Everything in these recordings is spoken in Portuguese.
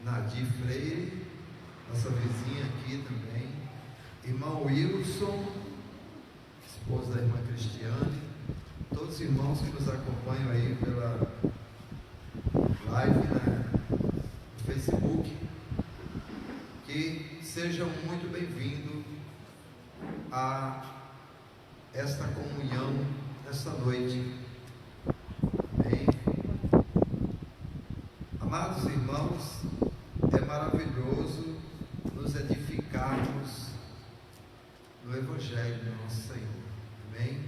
Nadir Freire, nossa vizinha aqui também, irmão Wilson, esposa da irmã Cristiane, todos os irmãos que nos acompanham aí pela live, né, no Facebook, que sejam muito bem-vindos a esta comunhão esta noite. Amém? Amados irmãos, é maravilhoso nos edificarmos no Evangelho do nosso Senhor. Amém?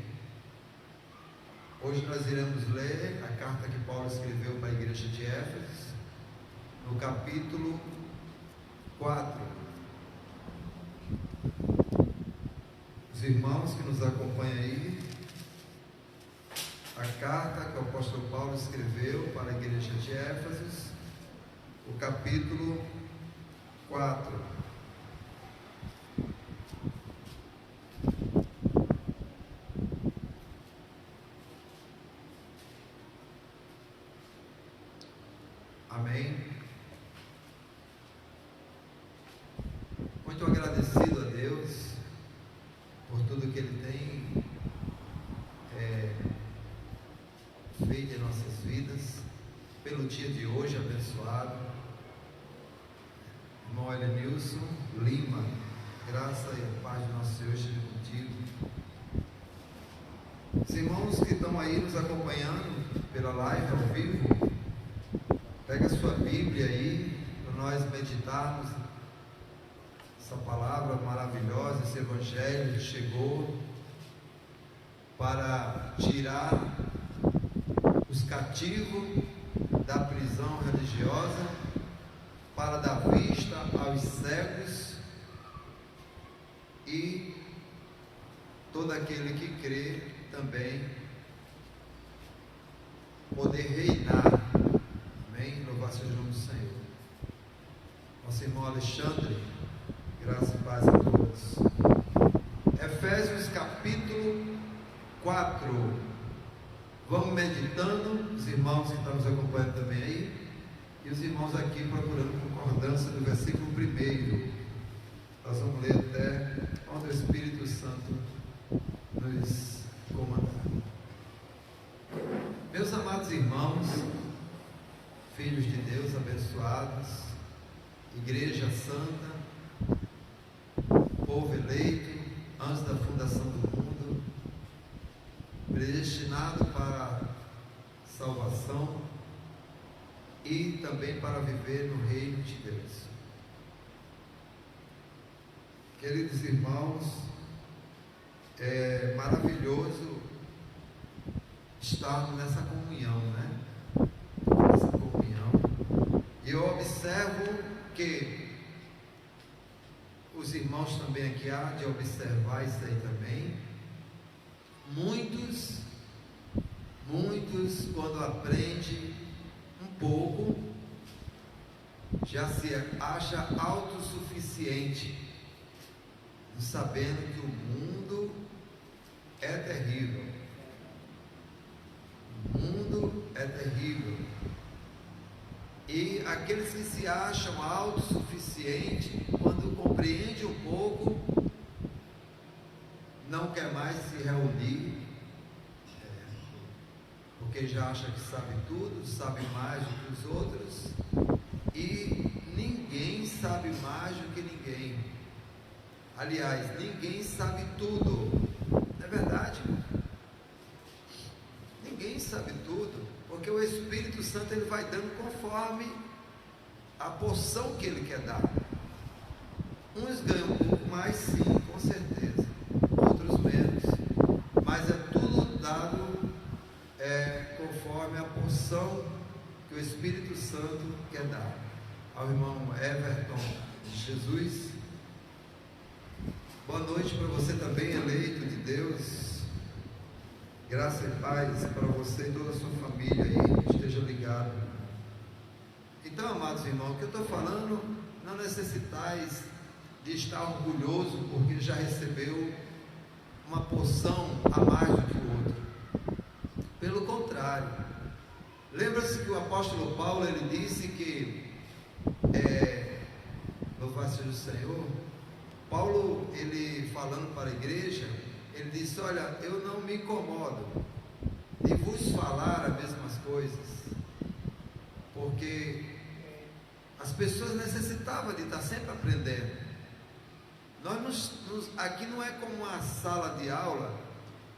Hoje nós iremos ler a carta que Paulo escreveu para a igreja de Éfeso, no capítulo 4. Os irmãos que nos acompanham aí, a carta que o apóstolo Paulo escreveu para a igreja de Éfeso, o capítulo 4. Amém? Muito agradecido a Deus por tudo que Ele tem feito em nossas vidas, pelo dia de hoje abençoado. Irmão Elenilson Lima, graça e a paz de nosso Senhor esteja contigo. Os irmãos que estão aí nos acompanhando pela live ao vivo, pega a sua Bíblia aí, para nós meditarmos essa palavra maravilhosa, esse Evangelho que chegou para tirar os cativos da prisão religiosa, para dar vista aos cegos e todo aquele que crê também poder reinar. Amém? Louvado seja o nome do Senhor. Nosso irmão Alexandre, graça e paz a todos. Efésios capítulo 4. Vamos meditando, os irmãos que estão nos acompanhando também aí, e os irmãos aqui procurando concordância do versículo 1. Nós vamos ler até onde o Espírito Santo nos comandar. Meus amados irmãos, filhos de Deus abençoados, igreja santa, povo eleito antes da fundação do mundo, predestinado para salvação e também para viver no reino de Deus. Queridos irmãos, é maravilhoso estarmos nessa comunhão, né? Nessa comunhão. E eu observo que os irmãos também aqui há de observar isso aí também. Muitos, quando aprende um pouco, já se acha autossuficiente, sabendo que o mundo é terrível. O mundo é terrível. E aqueles que se acham autossuficientes, quando compreende um pouco, não quer mais se reunir, porque já acha que sabe tudo, sabe mais do que os outros, e ninguém sabe mais do que ninguém. Aliás, ninguém sabe tudo. Não é verdade? Ninguém sabe tudo, porque o Espírito Santo ele vai dando conforme a porção que ele quer dar. Uns ganham um pouco mais, sim, com certeza, outros menos, mas é tudo dado conforme a porção que o Espírito Santo quer dar. Ao irmão Everton de Jesus, boa noite para você também, eleito de Deus. Graça e paz para você e toda a sua família aí, esteja ligado. Então, amados irmãos, o que eu estou falando, não necessitais de estar orgulhoso porque já recebeu uma porção a mais do que o outro. Pelo contrário, lembra-se que o apóstolo Paulo ele disse que Louvado seja o Senhor. Paulo, ele falando para a igreja, ele disse: olha, eu não me incomodo de vos falar as mesmas coisas, porque as pessoas necessitavam de estar sempre aprendendo. Aqui não é como uma sala de aula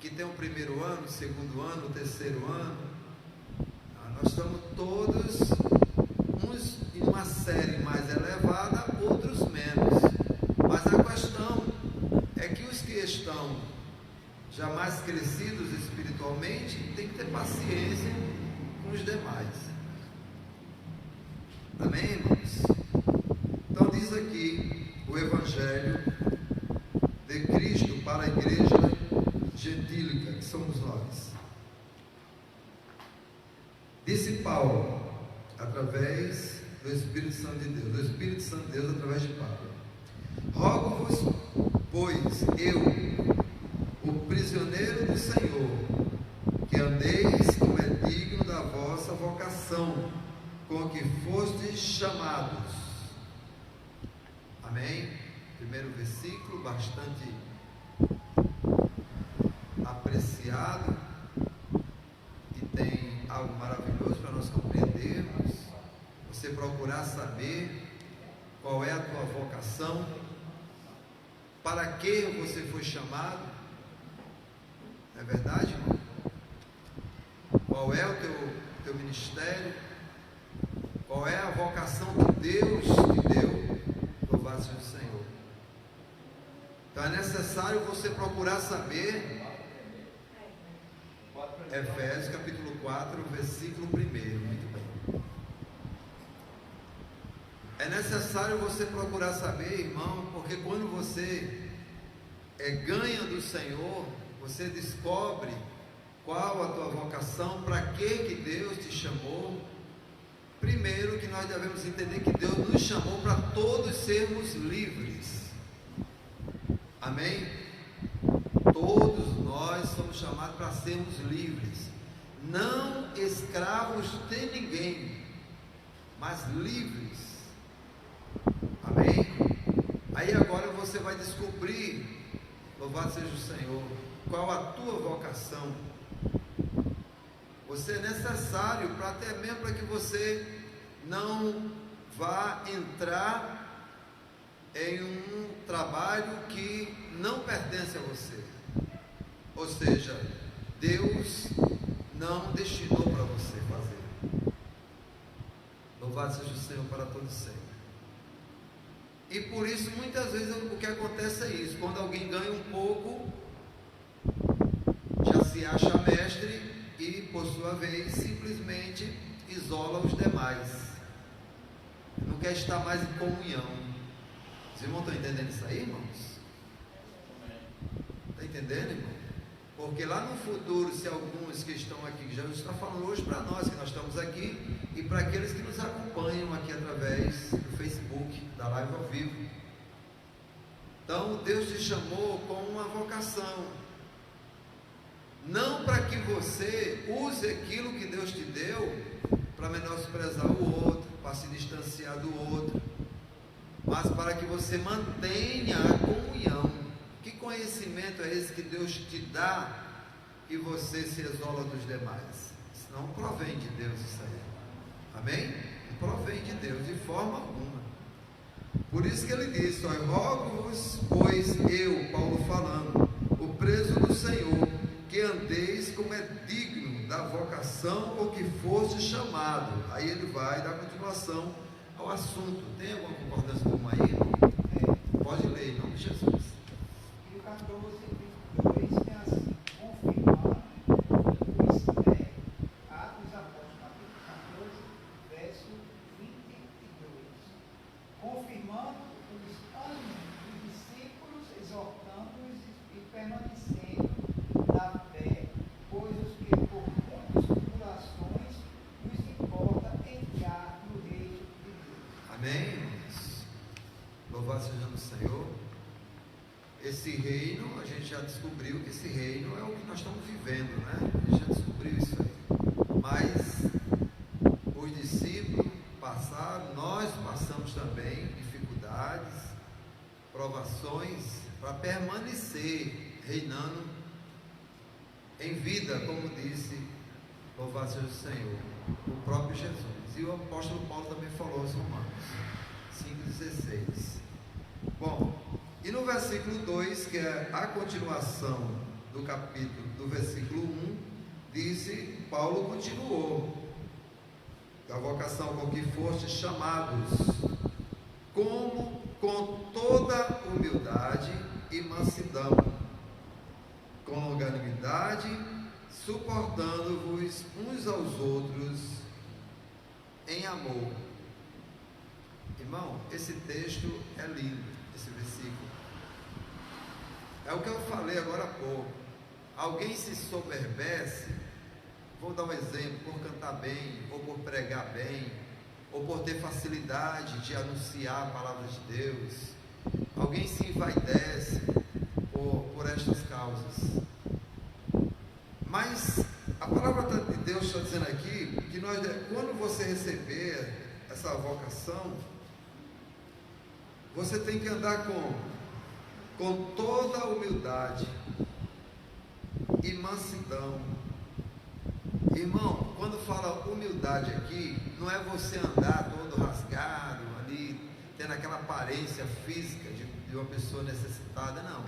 que tem o primeiro ano, o segundo ano, o terceiro ano. Nós estamos todos, uns em uma série mais elevada, outros menos. Mas a questão é que os que estão já mais crescidos espiritualmente têm que ter paciência com os demais. Amém, irmãos? Então diz aqui o Evangelho de Cristo para a igreja gentílica, que somos nós. Disse Paulo, através do Espírito Santo de Deus, do Espírito Santo de Deus através de Paulo: rogo-vos, pois, eu, o prisioneiro do Senhor, que andeis como é digno da vossa vocação, com que fostes chamados. Amém? Primeiro versículo, bastante apreciado, e tem algo maravilhoso para nós compreendermos. Você procurar saber qual é a tua vocação, para que você foi chamado. Não é verdade, irmão? Qual é o teu ministério? Qual é a vocação que Deus te deu? Louvado seja o Senhor. Então é necessário você procurar saber. Efésios capítulo 4, versículo 1. Muito bem. É necessário você procurar saber, irmão, porque quando você ganha do Senhor, você descobre qual a tua vocação, para que Deus te chamou. Primeiro, que nós devemos entender que Deus nos chamou para todos sermos livres. Amém? Todos nós somos chamados para sermos livres, não escravos de ninguém, mas livres. Amém? Aí agora você vai descobrir, louvado seja o Senhor, qual a tua vocação. Você é necessário para até mesmo para que você não vá entrar em um trabalho que não pertence a você. Ou seja, Deus não destinou para você fazer. Louvado seja o Senhor para todos sempre. E por isso muitas vezes o que acontece é isso: quando alguém ganha um pouco, já se acha mestre e, por sua vez, simplesmente isola os demais. Não quer estar mais em comunhão. Os irmãos estão entendendo isso aí, irmãos? Está entendendo, irmão? Porque lá no futuro, se alguns que estão aqui, que Jesus está falando hoje para nós, que nós estamos aqui, e para aqueles que nos acompanham aqui através do Facebook, da live ao vivo. Então, Deus te chamou com uma vocação, não para que você use aquilo que Deus te deu para menosprezar o outro, para se distanciar do outro, mas para que você mantenha a comunhão. Que conhecimento é esse que Deus te dá e você se isola dos demais? Isso não provém de Deus, isso aí. Amém? Não provém de Deus de forma alguma. Por isso que ele disse: rogo-vos, pois eu, Paulo falando, o preso do Senhor, que andeis como é digno da vocação por que foste chamado. Aí ele vai dar continuação ao assunto. Tem alguma concordância com aí? Pode ler em nome de Jesus. E o 14, 22 é assim: confirmando o Atos dos Apóstolos, capítulo 14, verso 22. Confirmando os ânimos dos discípulos, exortando-os e permanecendo na fé, pois os que por muitas tribulações nos importa entrar no reino de Deus. Amém, irmãos? Louvado seja o Senhor. Esse reino, a gente já descobriu que esse reino é o que nós estamos vivendo, né? A gente já descobriu isso aí. Mas os discípulos passaram, nós passamos também dificuldades, dificuldades, provações, para permanecer reinando em vida, como disse, louvado seja o Senhor, o próprio Jesus. E o apóstolo Paulo também falou aos Romanos 5,16. Bom, e no versículo 2, que é a continuação do capítulo, do versículo 1, disse, Paulo continuou, da vocação com que foste chamados, como com toda humildade e mansidão, com longanimidade, suportando-vos uns aos outros em amor. Irmão, esse texto é lindo, esse versículo. É o que eu falei agora há pouco. Alguém se soberbece, vou dar um exemplo, por cantar bem, ou por pregar bem, ou por ter facilidade de anunciar a palavra de Deus. Alguém se envaidece por estas causas. Mas a palavra de Deus está dizendo aqui que quando você receber essa vocação, você tem que andar com toda a humildade e mansidão. Irmão, quando fala humildade aqui, não é você andar todo rasgado ali, tendo aquela aparência física de uma pessoa necessitada, não.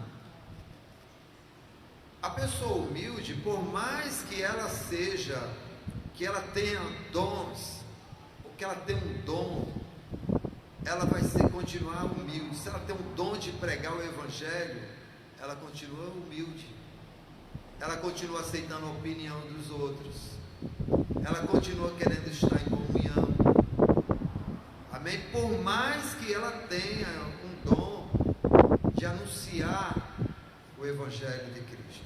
A pessoa humilde, por mais que ela seja, que ela tenha dons, ou que ela tenha um dom, ela vai continuar humilde. Se ela tem um dom de pregar o Evangelho, ela continua humilde. Ela continua aceitando a opinião dos outros. Ela continua querendo estar em comunhão. Amém? Por mais que ela tenha um dom de anunciar o Evangelho de Cristo.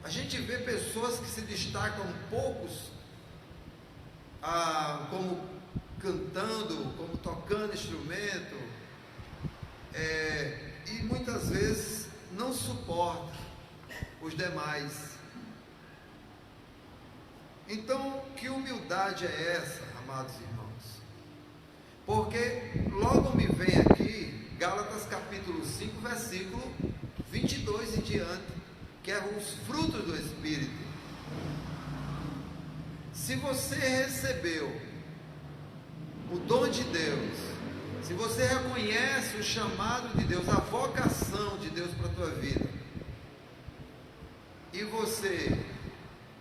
A gente vê pessoas que se destacam poucos, como cantando, como tocando instrumento, e muitas vezes não suporta os demais. Então, que humildade é essa, amados irmãos? Porque logo me vem aqui Gálatas capítulo 5, versículo 22 em diante, que é os frutos do Espírito. Se você recebeu o dom de Deus, se você reconhece o chamado de Deus, a vocação de Deus para a tua vida, e você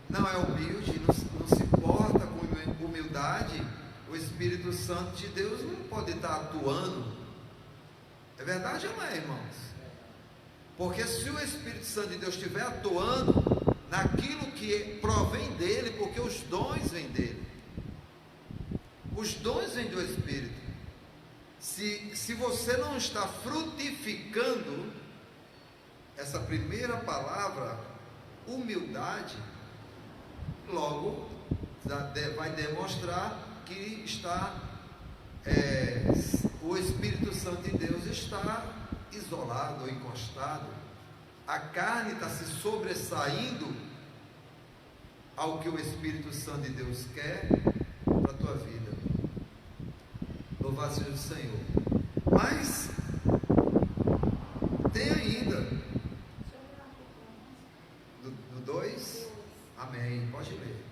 não é humilde, não se porta com humildade, o Espírito Santo de Deus não pode estar atuando. É verdade ou não é, irmãos? Porque se o Espírito Santo de Deus estiver atuando naquilo que provém dele, porque os dons vêm dele, os dons vêm do Espírito. Se você não está frutificando essa primeira palavra, humildade, logo vai demonstrar que está o Espírito Santo de Deus está isolado ou encostado. A carne está se sobressaindo ao que o Espírito Santo de Deus quer para a tua vida. Louvado seja o Senhor. Mas tem ainda do 2, amém, pode ler.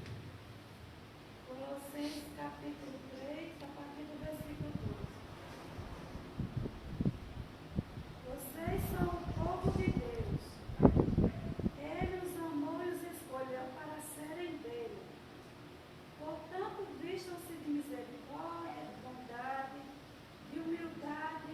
Colossenses capítulo 3, a partir do versículo 12. Vocês são o povo de Deus. Ele os amou e os escolheu para serem dele. Portanto, vistam-se de misericórdia, de bondade, de humildade,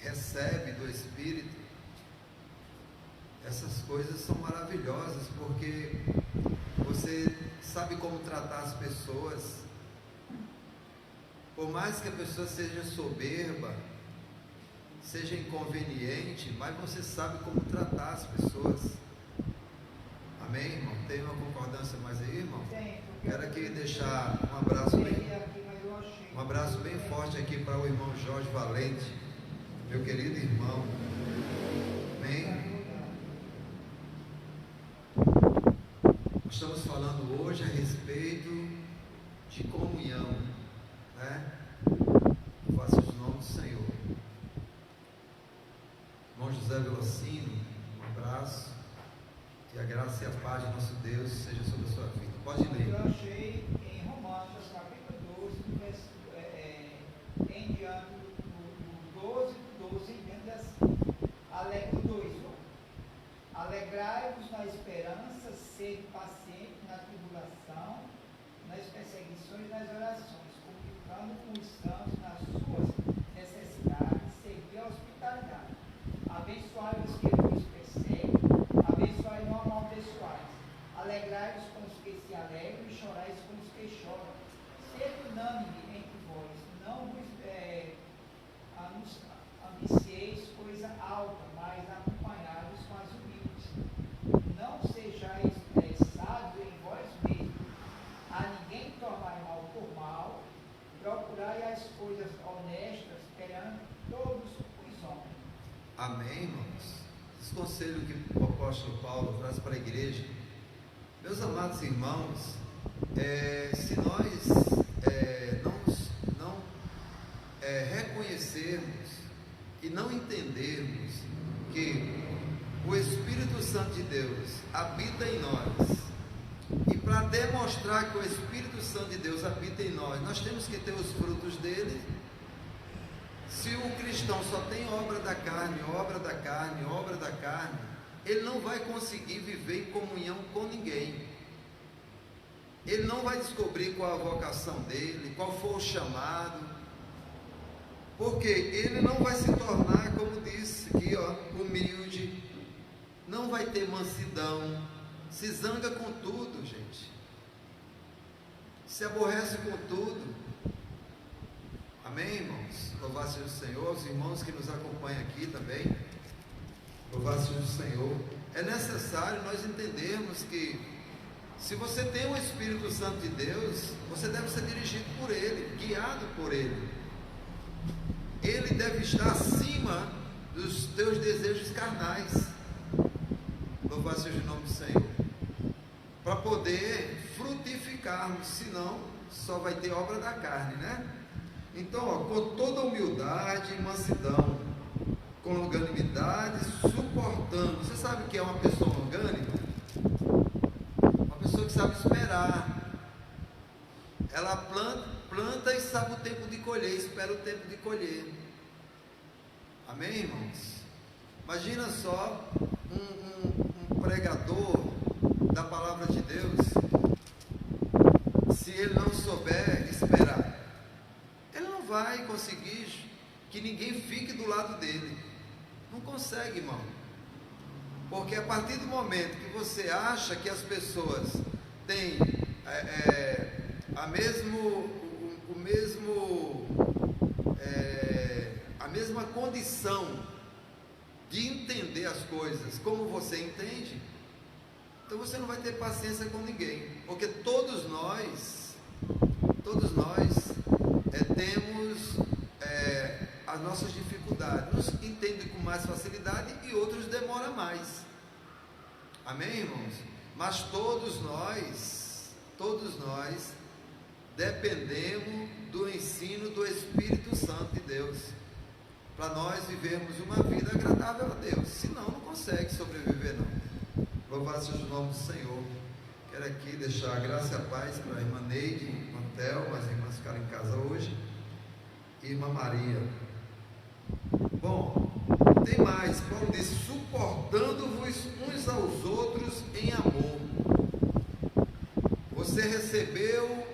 recebe do Espírito, essas coisas são maravilhosas, porque você sabe como tratar as pessoas. Por mais que a pessoa seja soberba, seja inconveniente, mas você sabe como tratar as pessoas. Amém, irmão? Tem uma concordância mais aí, irmão? Quero aqui deixar um abraço bem forte aqui para o irmão Jorge Valente, meu querido irmão. Amém? Nós estamos falando hoje a respeito de comunhão, né? Faça o nome do Senhor. Irmão José Velocino, um abraço, que a graça e a paz de nosso Deus seja sobre a sua vida. Pode ler. Eu achei em Romanos, capítulo 12, em diante do 12 em diante assim. 2, alegrai-vos na esperança, sede paciente na tribulação, nas perseguições e nas orações, comunicando com os santos nas suas necessidades, servir a hospitalidade. Abençoai os que vos perseguem, abençoai não amaldiçoais. Alegrai-vos com os que se alegram e chorais com os que choram. Sede unânime entre vós, não vos ambicieis coisa alta, mas acompanhados com as humildes. Não sejais sábios em vós mesmos, a ninguém tornai mal por mal, procurai as coisas honestas perante todos os homens. Amém, irmãos? Esse conselho que o apóstolo Paulo traz para a igreja. Meus amados irmãos, se nós não reconhecermos e não entendermos que o Espírito Santo de Deus habita em nós, e para demonstrar que o Espírito Santo de Deus habita em nós, nós temos que ter os frutos dele. Se o cristão só tem obra da carne, ele não vai conseguir viver em comunhão com ninguém. Ele não vai descobrir qual a vocação dele, qual foi o chamado, porque ele não vai se tornar, como disse aqui, humilde, não vai ter mansidão, se zanga com tudo, gente, se aborrece com tudo. Amém, irmãos? Louvado seja o Senhor. Os irmãos que nos acompanham aqui também, louvado seja o Senhor. É necessário nós entendermos que, se você tem o Espírito Santo de Deus, você deve ser dirigido por Ele, guiado por Ele. Ele deve estar acima dos teus desejos carnais. Louvado seja o nome do Senhor. Para poder frutificarmos, senão só vai ter obra da carne, né? Então, com toda humildade e mansidão, com longanimidade, suportando. Você sabe o que é uma pessoa longânima? Uma pessoa que sabe esperar. Ela planta e sabe o tempo de colher, espera o tempo de colher. Amém, irmãos? Imagina só um pregador da palavra de Deus, se ele não souber esperar, ele não vai conseguir que ninguém fique do lado dele. Não consegue, irmão. Porque a partir do momento que você acha que as pessoas têm a mesma condição de entender as coisas como você entende, então você não vai ter paciência com ninguém, porque todos nós temos as nossas dificuldades. Uns entendem com mais facilidade e outros demoram mais. Amém, irmãos? Mas todos nós dependemos do ensino do Espírito Santo de Deus, para nós vivermos uma vida agradável a Deus. Senão não consegue sobreviver, não. Louvado seja o nome do Senhor. Quero aqui deixar a graça e a paz para a irmã Neide, irmã Thelma, as irmãs ficaram em casa hoje, e irmã Maria. Bom, tem mais. Paulo diz: suportando-vos uns aos outros em amor. Você recebeu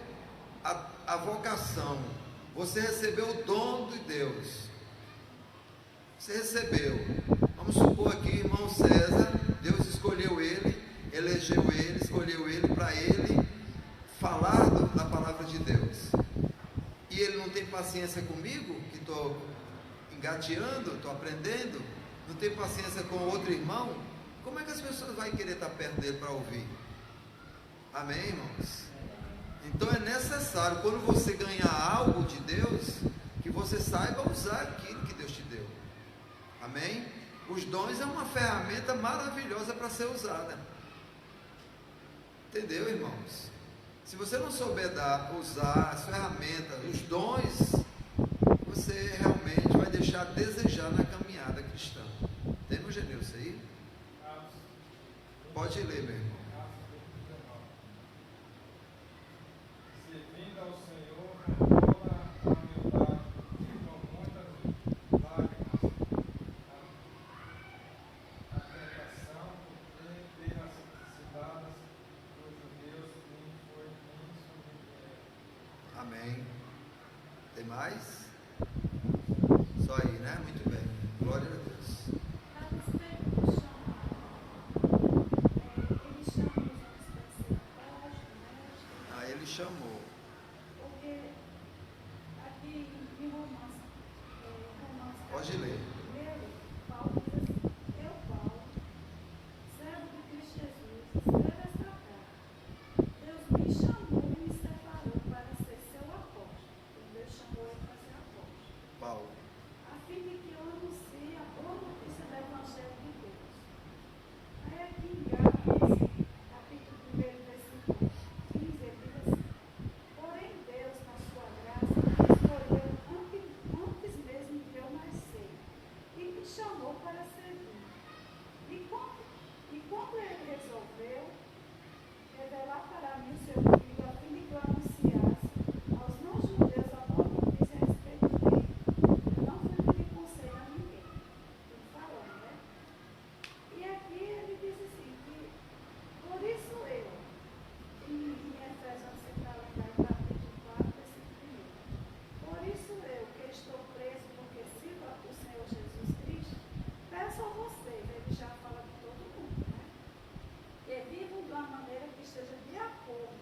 a vocação, você recebeu o dom de Deus. Você recebeu. Vamos supor aqui, irmão César, Deus escolheu ele, elegeu ele, escolheu ele para ele falar da palavra de Deus. E ele não tem paciência comigo, que estou engateando, estou aprendendo, não tem paciência com outro irmão. Como é que as pessoas vão querer estar perto dele para ouvir? Amém, irmãos? Então é necessário, quando você ganhar algo de Deus, que você saiba usar aquilo que Deus te deu. Amém? Os dons é uma ferramenta maravilhosa para ser usada. Entendeu, irmãos? Se você não souber usar as ferramentas, os dons, você realmente vai deixar a desejar na caminhada cristã. Tem no Genilson aí? Pode ler, meu irmão. Servindo ao Senhor com toda a humildade e com muitas lágrimas, a tentação por ter as cidades dos judeus que foi insubmetido. Amém. Tem mais? Só aí, né? Muito bem. Glória a Deus. Ele chamou. Porque aqui em Romanos, Pode ler. Paulo diz assim: eu, Paulo, servo de Cristo Jesus, escrevo esta carta. Deus me chamou e me separou para ser seu apóstolo. Deus chamou ele para ser apóstolo. Paulo. A fim de que eu anuncie a boa notícia do Evangelho de Deus. Aí aqui em Gálatas, capítulo 1, versículo 15, ele diz assim: porém Deus, na sua graça, me escolheu antes mesmo de eu nascer, e me chamou para servir. E quando ele resolveu revelar para mim o seu filho, a fim de que eu anunciasse aos não-judeus a boa notícia a respeito dele, eu não fui pedir conselho a ninguém. Estou falando, né? E aqui ele diz assim, que por isso eu, em Efésios, você está lendo aí, capítulo 4, versículo 1. Por isso eu, que estou preso porque sirvo ao Senhor Jesus Cristo, peço a vocês, ele já fala de todo mundo, né? Que vivam de uma maneira que esteja de acordo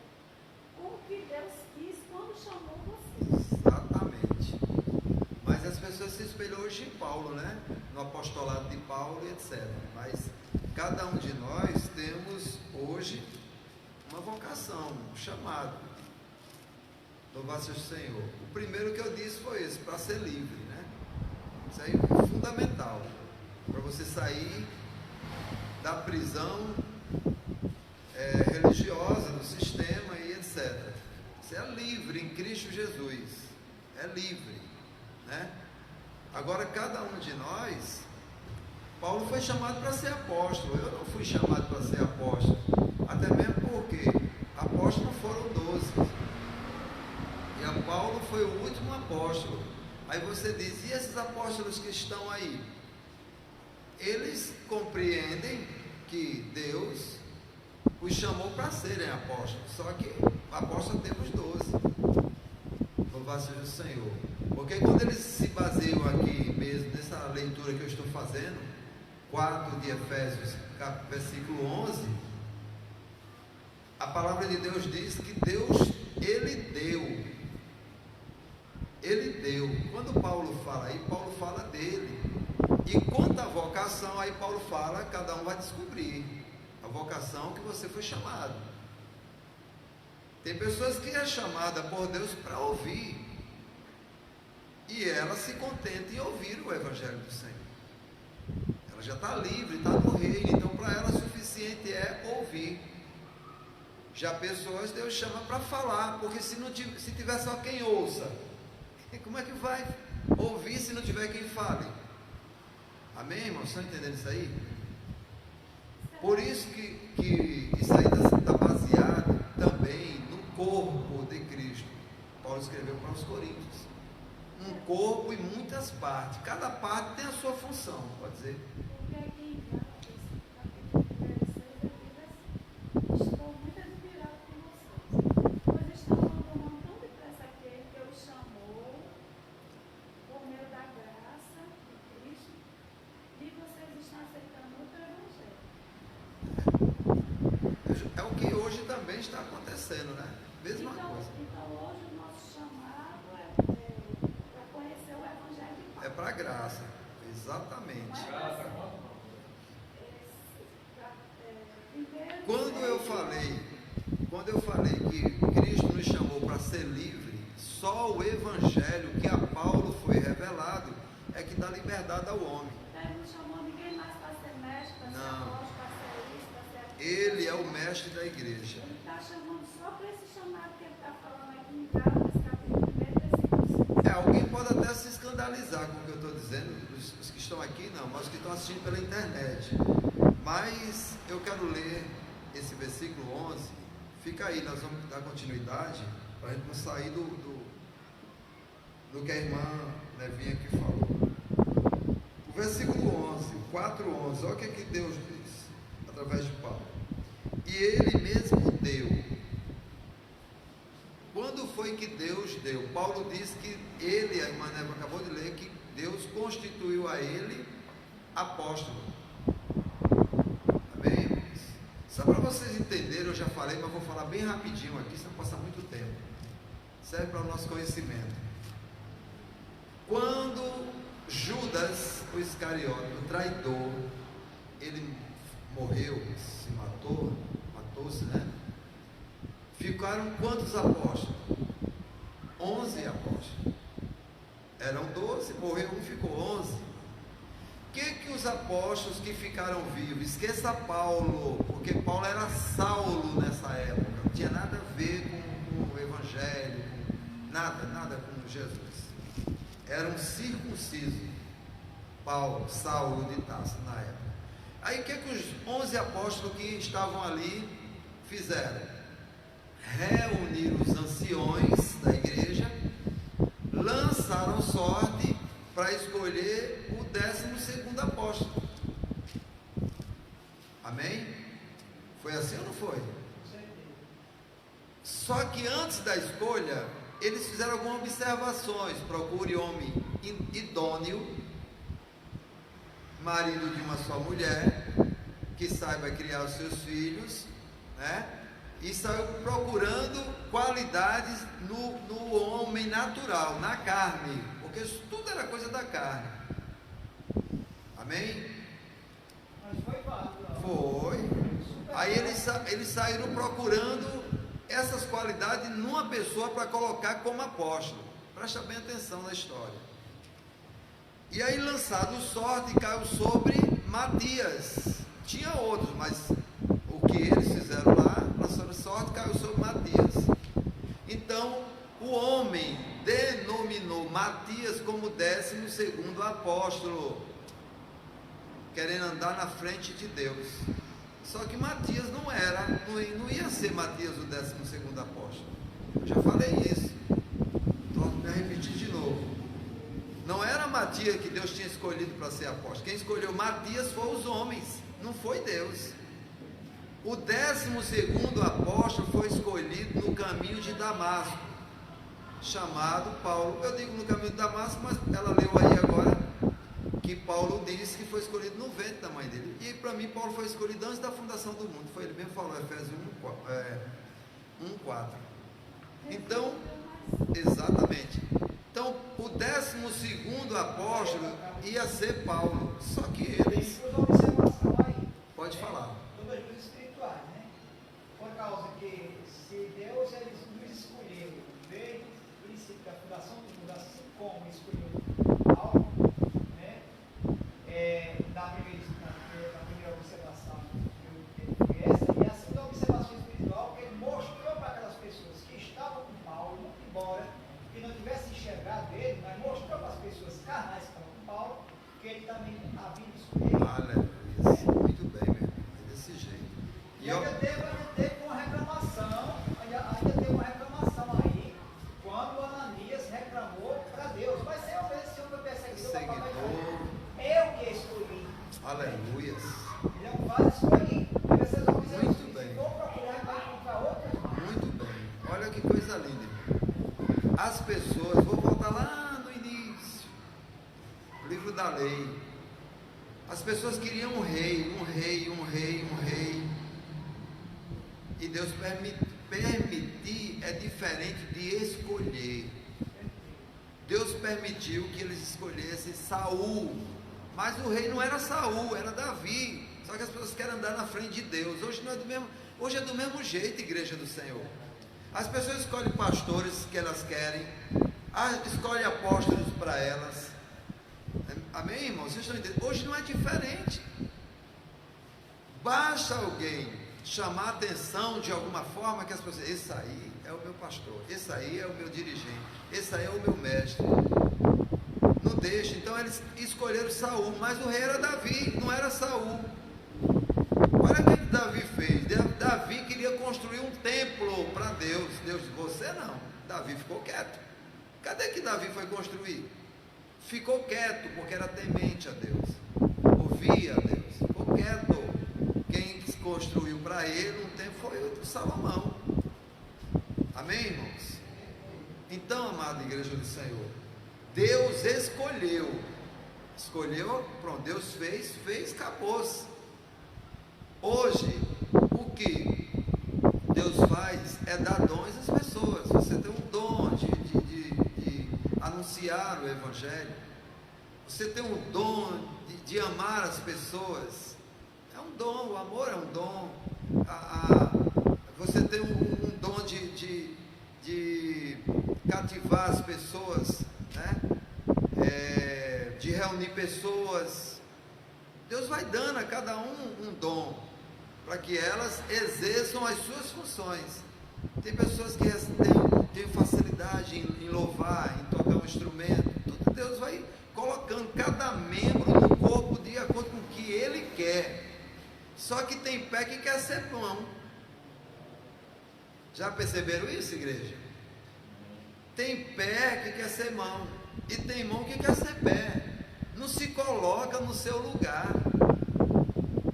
com o que Deus quis quando chamou vocês. Exatamente. Mas as pessoas se espelham hoje em Paulo, né? No apostolado de Paulo e etc. Mas cada um de nós temos hoje uma vocação, um chamado. Louvado seja o Senhor. O primeiro que eu disse foi esse, para ser livre, né? Isso aí é fundamental. Para você sair da prisão religiosa, do sistema e etc. Você é livre em Cristo Jesus. É livre, né? Agora cada um de nós, Paulo foi chamado para ser apóstolo. Eu não fui chamado para ser apóstolo. Até mesmo porque apóstolos foram 12. E a Paulo foi o último apóstolo. Aí você diz, e esses apóstolos que estão aí? Eles compreendem que Deus os chamou para serem apóstolos. Só que apóstolos temos 12. Louvado seja o Senhor. Porque quando eles se baseiam aqui mesmo, nessa leitura que eu estou fazendo, 4 de Efésios, versículo 11, a palavra de Deus diz que Deus, Ele deu. Ele deu. Quando Paulo fala aí, Paulo fala dele. E quanto à vocação, aí Paulo fala, cada um vai descobrir a vocação que você foi chamado. Tem pessoas que é chamada por Deus para ouvir. E ela se contenta em ouvir o Evangelho do Senhor. Ela já está livre, está no reino. Então para ela o suficiente é ouvir. Já pessoas Deus chama para falar. Porque se tiver só quem ouça, como é que vai ouvir se não tiver quem fale? Amém, irmãos? Estão entendendo isso aí? Por isso que isso aí está baseado também no corpo de Cristo. Paulo escreveu para os Coríntios. Um corpo e muitas partes. Cada parte tem a sua função, pode dizer. Porque aqui em Gálatas, capítulo 16, ele diz assim: estou muito admirado com vocês, pois estão abandonando tão depressa aquele que os chamou por meio da graça de Cristo É o que hoje também está acontecendo, né? Mesma coisa. Então hoje o nosso chamado é para conhecer o Evangelho de Paulo. É para graça, exatamente. Quando eu falei que Cristo nos chamou para ser livre, só o Evangelho que a Paulo foi revelado é que dá liberdade ao homem. Ele não chamou ninguém mais para ser mestre, para ser Não. apóstolo, para ser isso, para ser aquilo. Ele é o mestre da igreja. Ele está chamando só para esse chamado que ele está falando aqui em Gálatas, capítulo 1, versículo 5. Alguém pode até se escandalizar com o que eu estou dizendo, os que estão aqui não, mas os que estão assistindo pela internet. Mas eu quero ler esse versículo 11, fica aí, nós vamos dar continuidade, para a gente não sair do que a irmã Nevinha aqui falou. O versículo 11, 4:11, olha o que Deus diz, através de Paulo. E Ele mesmo deu. Quando foi que Deus deu? Paulo diz que ele, a irmã Neva acabou de ler, que Deus constituiu a ele apóstolo. Amém? Só para vocês entenderem, eu já falei, mas vou falar bem rapidinho aqui, senão passa muito tempo. Serve para o nosso conhecimento. Quando Judas, o Iscariote, o traidor, ele morreu, se matou-se, né? Ficaram quantos apóstolos? 11 apóstolos. Eram 12, morreu um, ficou 11. O que os apóstolos que ficaram vivos? Esqueça Paulo, porque Paulo era Saulo nessa época. Não tinha nada a ver com o Evangelho, nada com Jesus. Era um circunciso. Saulo de Tarso na época. Aí o que os 11 apóstolos que estavam ali fizeram? Reuniram os anciões da igreja, lançaram sorte para escolher o 12º apóstolo. Amém? Foi assim ou não foi? Só que antes da escolha, eles fizeram algumas observações. Procure homem idôneo, marido de uma só mulher, que saiba criar os seus filhos, né? E saiu procurando qualidades no homem natural, na carne, porque isso tudo era coisa da carne. Amém? Mas foi válido. Foi. Aí eles saíram procurando essas qualidades numa pessoa para colocar como apóstolo. Presta bem atenção na história. E aí, lançado sorte, caiu sobre Matias. Tinha outros, mas o que eles fizeram lá, lançando sorte, caiu sobre Matias. Então, o homem denominou Matias como 12º apóstolo, querendo andar na frente de Deus. Só que Matias não ia ser Matias o 12º apóstolo. Eu já falei isso, estou me repetir de novo. Não era Matias que Deus tinha escolhido para ser apóstolo. Quem escolheu Matias foram os homens, não foi Deus. O 12º apóstolo foi escolhido no caminho de Damasco, chamado Paulo. Eu digo no caminho de Damasco, mas ela leu aí agora que Paulo disse que foi escolhido no ventre da mãe dele. E para mim, Paulo foi escolhido antes da fundação do mundo. Foi ele mesmo que falou, Efésios 1:4. Então, exatamente. Então, o 12º apóstolo ia ser Paulo. Só que eles... Tem uma observação aí. Pode falar. Todas as espirituais, né? Por causa que se Deus nos escolheu desde o princípio da fundação do mundo, assim como escolheu Paulo, né? Na primeira observação foi essa, e a segunda observação espiritual, que ele mostrou para aquelas pessoas que estavam com Paulo, embora que não tivesse enxergado ele, mas mostrou para as pessoas carnais que estavam com Paulo, que ele também havia escolhido. Aleluia. Muito bem, meu irmão. É desse jeito. E ainda teve uma reclamação, aí, quando Ananias reclamou para Deus, mas se eu ver esse homem perseguidor, eu que escolhi. Aleluia. Ele é um vaso escolhido. Muito bem. Vou procurar, vai encontrar outras. Muito bem. Olha que coisa linda, irmão. As pessoas, vou voltar lá no início, o livro da lei. As pessoas queriam um rei. E Deus permitir é diferente de escolher. Deus permitiu que eles escolhessem Saul, mas o rei não era Saul, era Davi. Só que as pessoas querem andar na frente de Deus. Hoje é do mesmo jeito, igreja do Senhor. As pessoas escolhem pastores que elas querem, escolhem apóstolos para elas. Amém, irmãos? Vocês estão entendendo? Hoje não é diferente. Basta alguém chamar a atenção de alguma forma que as pessoas, esse aí é o meu pastor, esse aí é o meu dirigente, esse aí é o meu mestre. Não deixa. Então eles escolheram Saul, mas o rei era Davi, não era Saul. Olha o que Davi fez. Davi queria construir um templo para Deus. Deus disse, você não. Davi ficou quieto. Cadê que Davi foi construir? Ficou quieto, porque era temente a Deus, ouvia a Deus, ficou quieto. Quem construiu para ele um templo foi o Salomão. Amém, irmãos? Então, amada igreja do Senhor, Deus escolheu, pronto, Deus fez, acabou-se. Hoje, o que Deus faz é dar dons às pessoas. Você tem um dom de anunciar o Evangelho, você tem um dom de amar as pessoas, é um dom, o amor é um dom. Você tem um dom de cativar as pessoas, né? De reunir pessoas. Deus vai dando a cada um dom, para que elas exerçam as suas funções. Tem pessoas que têm facilidade em louvar, em tocar um instrumento. Tudo Deus vai colocando cada membro no corpo de acordo com o que Ele quer. Só que tem pé que quer ser mão. Já perceberam isso, igreja? Tem pé que quer ser mão, e tem mão que quer ser pé. Não se coloca no seu lugar.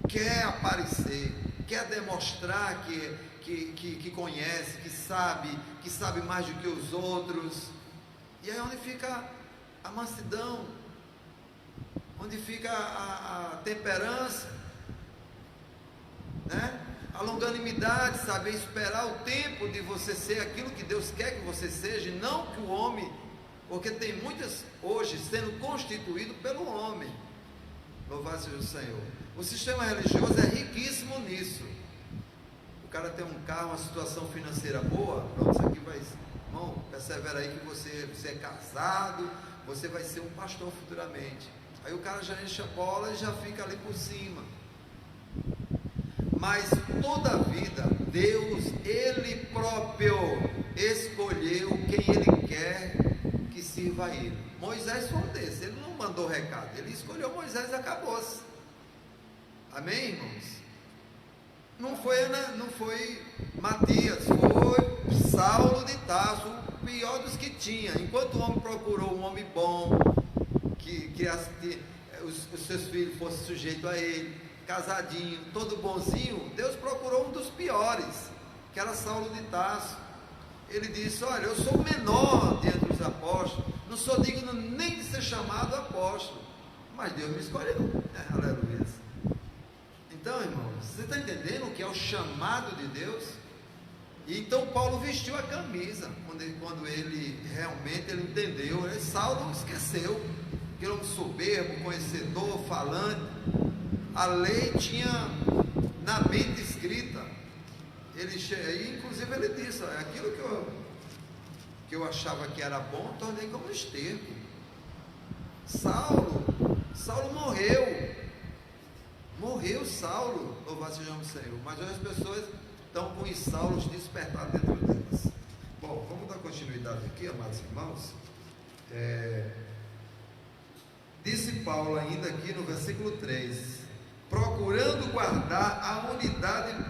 Quer aparecer, quer demonstrar que conhece, que sabe mais do que os outros. E aí onde fica a mansidão, onde fica a temperança, né? A longanimidade, saber esperar o tempo de você ser aquilo que Deus quer que você seja, e não que o homem, porque tem muitas hoje sendo constituído pelo homem. Louvado seja o Senhor. O sistema religioso é riquíssimo nisso. O cara tem um carro, uma situação financeira boa, pronto, isso aqui vai, irmão, persevera aí que você é casado, você vai ser um pastor futuramente. Aí o cara já enche a bola e já fica ali por cima. Mas toda a vida, Deus, Ele próprio escolheu quem Ele quer que sirva a Ele. Moisés foi um desses, Ele não mandou recado, Ele escolheu Moisés e acabou-se. Amém, irmãos? Não foi Matias, foi Saulo de Tarso, o pior dos que tinha. Enquanto o homem procurou um homem bom, que os seus filhos fossem sujeitos a ele, casadinho, todo bonzinho, Deus procurou um dos piores, que era Saulo de Tarso. Ele disse, olha, eu sou o menor dentre os apóstolos, não sou digno nem de ser chamado apóstolo, mas Deus me escolheu, aleluia. Então, irmãos, você está entendendo o que é o chamado de Deus? E então Paulo vestiu a camisa, quando ele realmente entendeu. Saulo esqueceu, que era um soberbo, conhecedor, falante. A lei tinha na mente escrita. Inclusive ele disse, aquilo que eu achava que era bom, tornei como esterco. Saulo morreu Saulo, louvado seja o Senhor. Mas hoje as pessoas estão com os Saulos despertados dentro delas. Bom, vamos dar continuidade aqui, amados irmãos. Disse Paulo ainda aqui no versículo 3, procurando guardar a unidade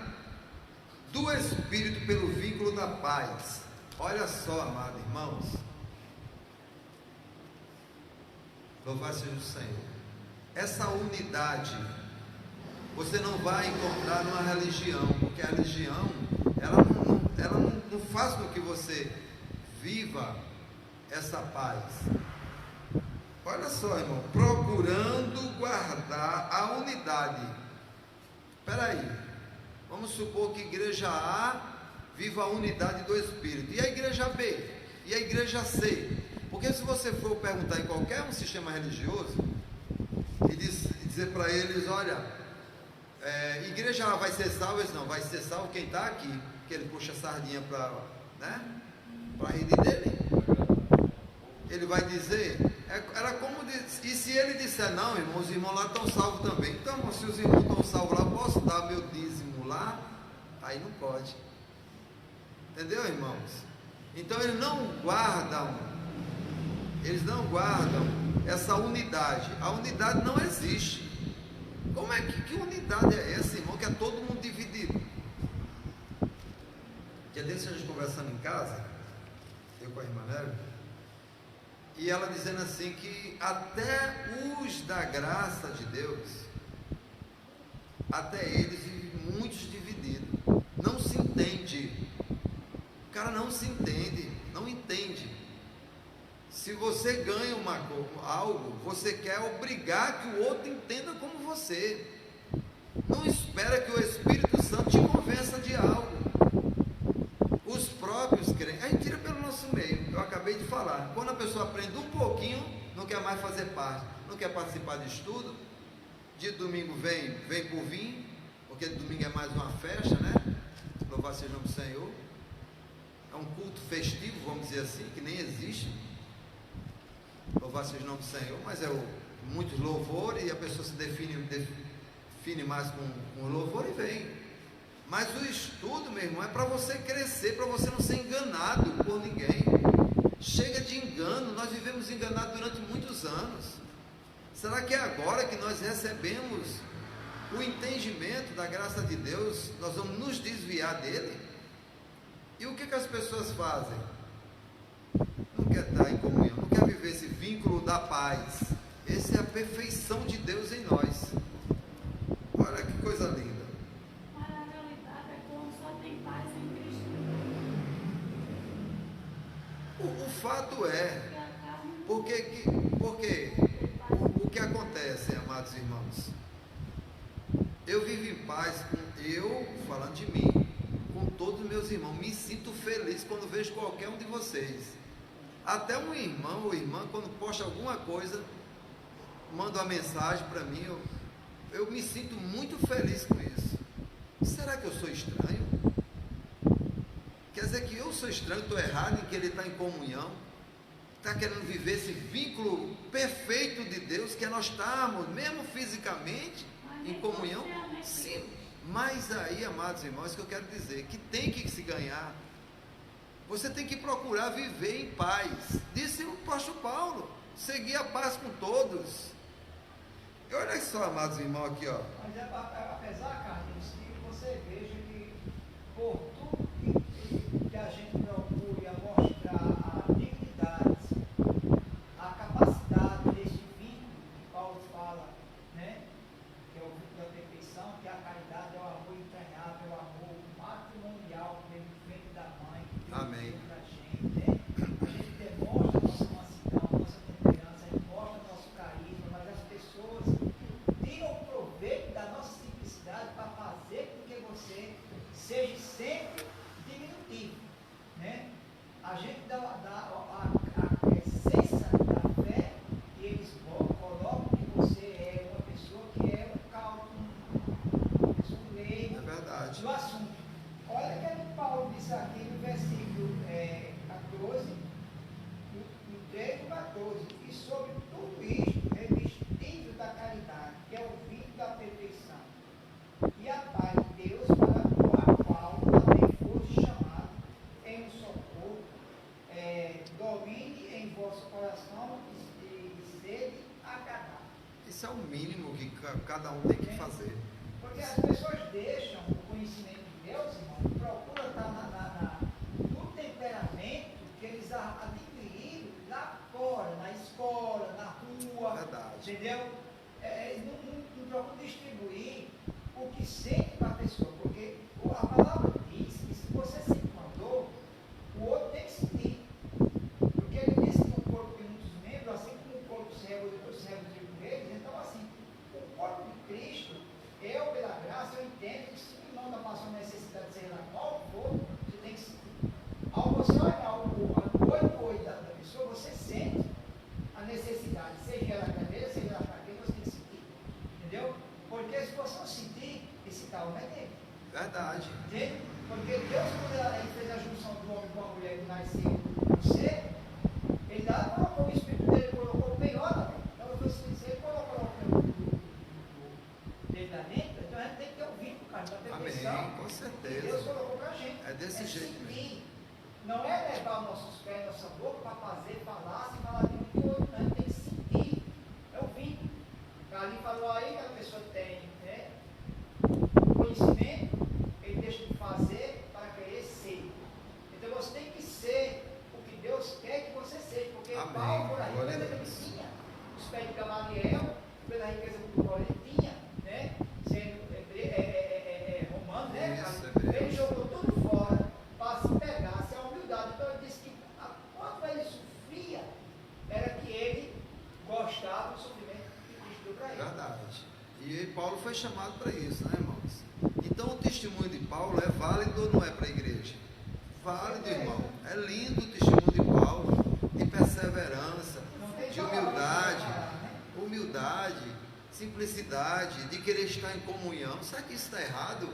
do Espírito pelo vínculo da paz. Olha só, amados irmãos, louvado seja o Senhor. Essa unidade você não vai encontrar numa religião, porque a religião ela não faz com que você viva essa paz. Olha só, irmão, procurando guardar a unidade. Espera aí, Vamos supor que a igreja A viva a unidade do Espírito, e a igreja B, e a igreja C. Porque se você for perguntar em qualquer um sistema religioso, e dizer para eles, olha, igreja A vai ser salva, eles não, vai ser salvo quem está aqui, que ele puxa a sardinha para, né, para a rede dele. Ele vai dizer, era como, e se ele disser, não, irmão, os irmãos lá estão salvos também, então se os irmãos estão salvos lá, posso dar meu dízimo lá? Aí não pode, entendeu, irmãos? Então eles não guardam essa unidade. A unidade não existe. Como é que unidade é essa, irmão, que é todo mundo dividido? Dia desse a gente conversando em casa, eu com a irmã Nélia, e ela dizendo assim que até os da graça de Deus, até eles vivem muitos divididos, não se entende, o cara não se entende, não entende. Se você ganha algo, você quer obrigar que o outro entenda como você, não espera que o Espírito Santo te convença de algo. Os próprios crentes, a gente tira pelo nosso meio, eu acabei de falar, quando a pessoa aprende um pouquinho, não quer mais fazer parte, não quer participar de estudo, de domingo vem por vir, porque domingo é mais uma festa, né? Louvado seja o nome do Senhor, é um culto festivo, vamos dizer assim, que nem existe, louvado seja o nome do Senhor, mas muitos louvores, e a pessoa se define mais com louvor e vem. Mas o estudo, meu irmão, é para você crescer, para você não ser enganado por ninguém. Chega de engano, nós vivemos enganados durante muitos anos. Será que é agora que nós recebemos o entendimento da graça de Deus, nós vamos nos desviar dele? E o que as pessoas fazem? Não quer estar em comunhão, não quer viver esse vínculo da paz. Essa é a perfeição de Deus em nós. Olha que coisa linda. Mas a realidade é como só tem paz em Cristo. O fato é, porque o que acontece, amados irmãos? Eu vivo em paz, falando de mim, com todos os meus irmãos, me sinto feliz quando vejo qualquer um de vocês. Até um irmão ou irmã, quando posta alguma coisa, manda uma mensagem para mim, eu me sinto muito feliz com isso. Será que eu sou estranho? Quer dizer que eu sou estranho, estou errado em que ele está em comunhão, está querendo viver esse vínculo perfeito de Deus, que é nós estarmos, mesmo fisicamente, em comunhão? Sim, mas aí, amados irmãos, que eu quero dizer, que tem que se ganhar. Você tem que procurar viver em paz. Disse o apóstolo Paulo, seguir a paz com todos. E olha só, amados irmãos, aqui, ó. Mas apesar, Carlinhos, que você veja que por tudo que a gente procure a mostrar a dignidade, a capacidade desse vínculo que Paulo fala, né? Que é o vínculo da perfeição, que a caridade é o amor entranhável, é o amor matrimonial que vem da mãe, que Deus Amém. deu pra gente, né? A gente demonstra a nossa mansidão, a nossa temperança, a gente mostra o nosso carisma, mas as pessoas tiram proveito da nossa simplicidade para fazer com que você seja sempre diminutivo, né? A gente dá a essência da fé e eles colocam que você é uma pessoa que é um cálculo, uma pessoa leiga É verdade. do assunto. Olha o que Paulo disse aqui no versículo 14, no 13 e 14, e sobre tudo isto, revestido da caridade, que é o vinho da perfeição, e a paz de Deus, para a qual também foste chamado em um só corpo, domine em vosso coração e sede agradável. Isso é o mínimo que cada um tem que fazer. Porque as pessoas deixam o conhecimento de Deus, irmão, e procuram estar no temperamento que eles adquiriram lá fora, na escola, na rua, Verdade. entendeu? Não procuram distribuir o que sente para a pessoa, porque a palavra diz que se você se mandou, o outro tem que sentir. Porque ele disse que o corpo tem muitos membros, assim como o corpo serve de eles, então assim, o corpo de Cristo, eu pela graça, eu entendo que se o irmão está passando fiscal não é dele. Verdade. Entende? Porque Deus, quando ele fez a junção do homem com a mulher que nasceu no ser, ele lá colocou o espírito dele, colocou o penhor lá dentro. Então, eu falei assim, se ele colocou dele lá dentro, então a gente tem que ter ouvido, cara, para ter Amém, atenção. com Que certeza. Deus colocou pra gente. É desse jeito seguir. Não é levar nossos pés, nossa boca para fazer, falar, se falar de um e do outro, não. A gente tem que sentir. É ouvir. Ali falou aí que a pessoa tem, né, conhecimento, ele deixa de fazer para querer ser. Então você tem que ser o que Deus quer que você seja, porque Amém. Paulo, por a Glória a riqueza que Deus. ele tinha, os pés de Gamaliel, pela riqueza que Paulo ele tinha, né, sendo romano, né, Isso, cara? hebreu. Ele jogou tudo fora para se pegar, se a humildade. Então ele disse que quando ele sofria, era que ele gostava do sofrimento que Cristo deu para ele. Verdade. E Paulo foi chamado para isso, né, irmãos? Então o testemunho de Paulo é válido ou não é para a igreja? Válido, irmão. É lindo o testemunho de Paulo, de perseverança, de humildade, simplicidade, de querer estar em comunhão. Será que isso está errado?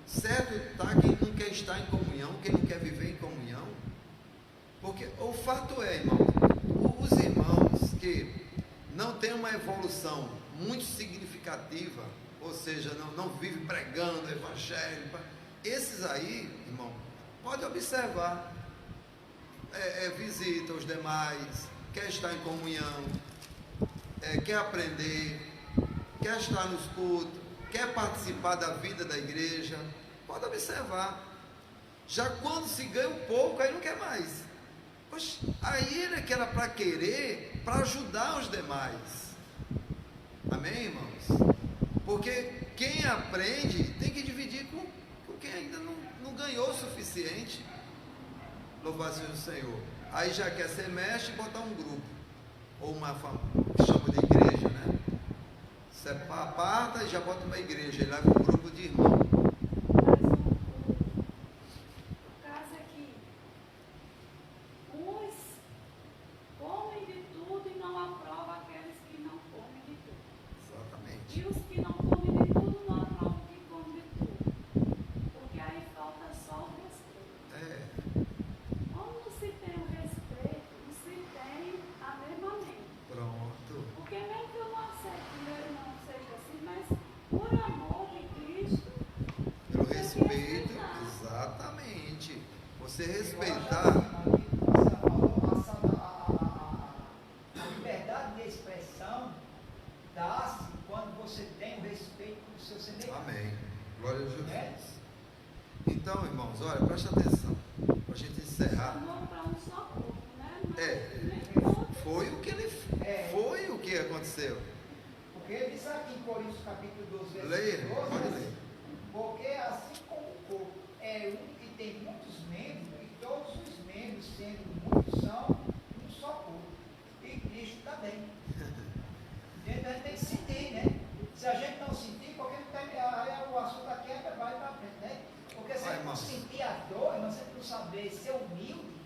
Certo está quem não quer estar em comunhão, quem não quer viver em comunhão? Porque o fato é, irmão, os irmãos que não têm uma evolução muito significativa, ou seja, não vive pregando o evangelho, esses aí, irmão, pode observar, visita os demais, quer estar em comunhão, quer aprender, quer estar nos cultos, quer participar da vida da igreja, pode observar. Já quando se ganha um pouco, aí não quer mais. Poxa, aí ele que era para querer, para ajudar os demais. Amém, irmãos? Porque quem aprende tem que dividir com quem ainda não ganhou o suficiente. Louvado seja o Senhor. Aí já quer ser mestre e botar um grupo, ou uma que chama de igreja, né? Separa, aparta e já bota uma igreja, ele leva um grupo de irmãos. Mas o caso é que uns comem de tudo e não aprovam aqueles que não comem de tudo. Exatamente. E os que não comem de tudo não aprovam que comem de tudo. Porque aí falta só o respeito. Como não se tem o respeito, não se tem a mesma mente. Pronto. Porque mesmo que eu não aceite que meu irmão seja assim, mas por amor de Cristo, Pelo tem que respeito, respeitar. exatamente. Você Eu acho respeitar. assim, a liberdade de expressão dá-se quando você tem o respeito do seu semelhante. Amém. Glória a Jesus. É. Então, irmãos, olha, presta atenção. Para a gente encerrar. Chamou para um só corpo, né? Mas É. nem todos. Foi o que ele foi o que aconteceu. Porque ele diz aqui em Coríntios capítulo 12, versículo Leia, 12, pode né? ler. Porque assim como o corpo é um que tem muitos membros, e todos os membros, sendo muitos, são um só corpo. E Cristo também. Então a gente tem que sentir, né? Se a gente não sentir, porque o assunto aqui vai para frente, né? Porque se a gente não sentir a dor, e você não saber ser humilde,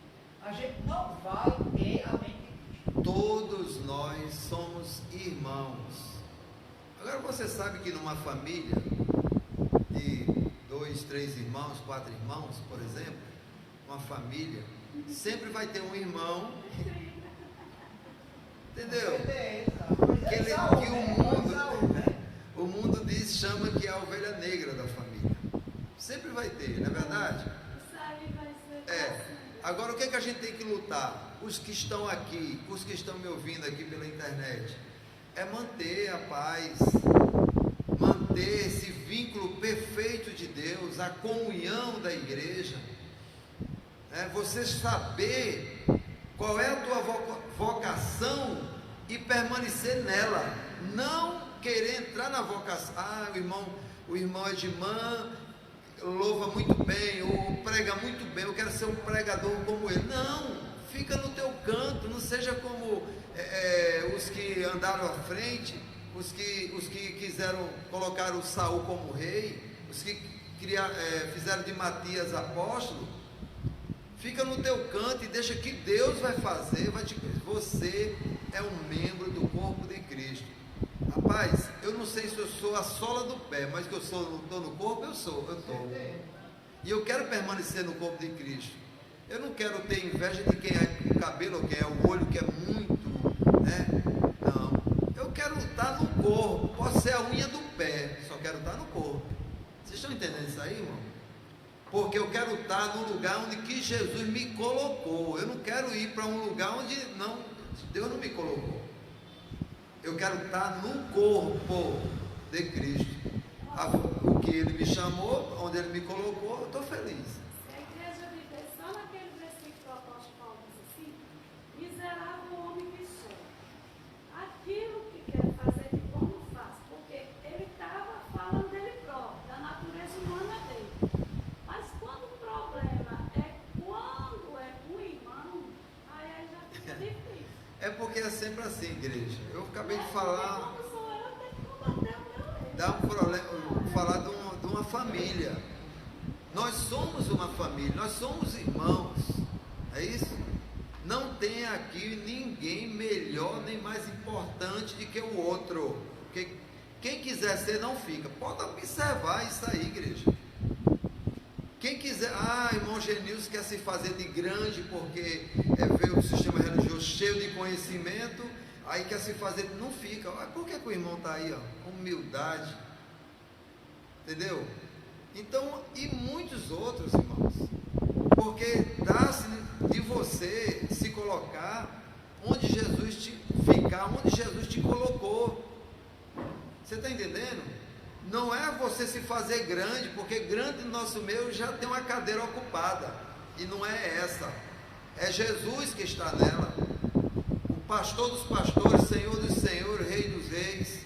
a gente não vai ter a mente de Cristo. Todos nós somos irmãos. Agora você sabe que numa família de 2, 3 irmãos, 4 irmãos, por exemplo, uma família, sempre vai ter um irmão, entendeu? O mundo diz, chama que é a ovelha negra da família. Sempre vai ter, não é verdade? Isso aí vai ser assim. Agora o que é que a gente tem que lutar? Os que estão aqui, os que estão me ouvindo aqui pela internet, é manter a paz, manter esse vínculo perfeito de Deus, a comunhão da igreja, você saber qual é a tua vocação e permanecer nela, não querer entrar na vocação. O irmão é de irmã, louva muito bem, ou prega muito bem, eu quero ser um pregador como ele. Não, fica no teu canto, não seja como os que andaram à frente, os que quiseram colocar o Saul como rei, os que fizeram de Matias apóstolo. Fica no teu canto e deixa que Deus vai fazer, você é um membro do corpo de Cristo. Rapaz, eu não sei se eu sou a sola do pé, mas que eu estou no corpo, eu estou. E eu quero permanecer no corpo de Cristo. Eu não quero ter inveja de quem é o cabelo, ou quem é o olho, que é muito, né? Não. Eu quero estar no corpo. Pode ser a unha do pé, só quero estar no corpo. Vocês estão entendendo isso aí, irmão? Porque eu quero estar no lugar onde que Jesus me colocou. Eu não quero ir para um lugar onde Deus não me colocou. Eu quero estar no corpo de Cristo. O que Ele me chamou, onde Ele me colocou, eu estou feliz. Se a igreja viver só naquele versículo que o apóstolo Paulo diz assim, miserável homem que sou. Aquilo que quer fazer de bom não faz, porque ele estava falando dele próprio, da natureza humana dele. Mas quando o problema é quando é com o irmão, aí já fica difícil. É porque é sempre assim, igreja. Eu acabei de falar. Quando sou eu tenho que combater o meu erro. Dá um problema, falar de uma família. Nós somos uma família, nós somos irmãos. É isso? Não tem aqui ninguém melhor nem mais importante do que o outro. Porque quem quiser ser não fica. Pode observar isso aí, igreja. Quem quiser, irmão Genilson quer se fazer de grande porque veio do sistema religioso cheio de conhecimento, aí quer se fazer, não fica. Por que o irmão está aí, ó, com humildade? Entendeu? Então, e muitos outros, irmãos, porque dá-se de você se colocar onde Jesus te colocou. Você está entendendo? Não é você se fazer grande, porque grande no nosso meio já tem uma cadeira ocupada, e não é essa, é Jesus que está nela, o pastor dos pastores, Senhor dos senhores, Rei dos reis,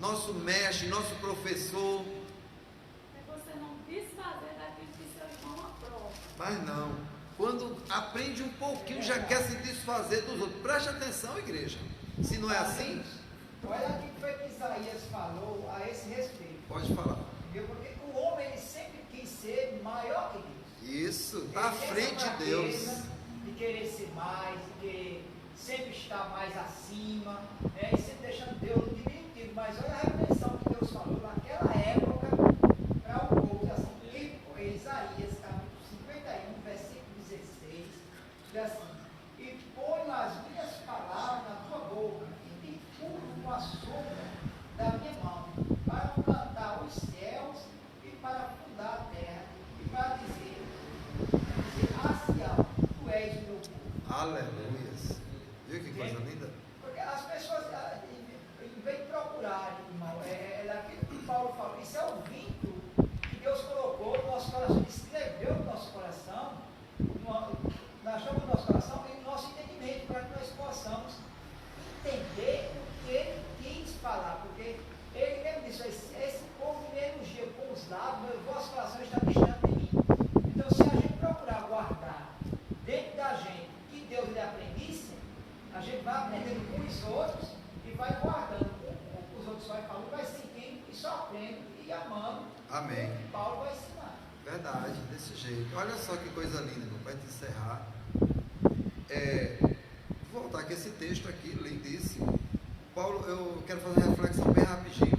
nosso mestre, nosso professor. É você não desfazer daquilo que seu irmão aprova. Mas não, quando aprende um pouquinho já quer se desfazer dos outros. Preste atenção, igreja, se não é assim, Olha o que foi que Isaías falou a esse respeito. pode falar. Entendeu? Porque o homem ele sempre quis ser maior que Deus. Isso, está à Ele tem frente essa de Deus. fraqueza de querer ser mais, de querer sempre estar mais acima, e sempre deixando Deus no diminutivo. Mas olha a repreensão que Deus falou naquela época para o povo, assim, Isaías, capítulo 51, versículo 16, diz assim: e ponho as minhas palavras na tua boca, e te cubro com a sombra da minha mão, para plantar os céus e para fundar a terra, e para dizer a Sião, tu és o meu povo. Aleluias. Viu que coisa linda? Porque as pessoas, em vez de procurarem, irmão, é daquilo que Paulo falou, isso é o vínculo que Deus colocou no nosso coração, escreveu no nosso coração, na chama do nosso coração e no nosso entendimento, para que nós possamos entender o que Ele quis falar, porque Ele mesmo disse: esse povo me elogia com os lábios, mas o vosso coração está distante de mim. Então, se a gente procurar guardar dentro da gente o que Deus lhe aprendisse, a gente vai aprendendo com os outros e vai guardando com os outros, vai falando, vai sentindo e só aprende e amando. Amém. O que Paulo vai ensinar. Verdade, desse jeito. Olha só que coisa linda, irmão, para te encerrar. Vou voltar aqui esse texto aqui, lindíssimo. Paulo, eu quero fazer uma reflexão bem rapidinho.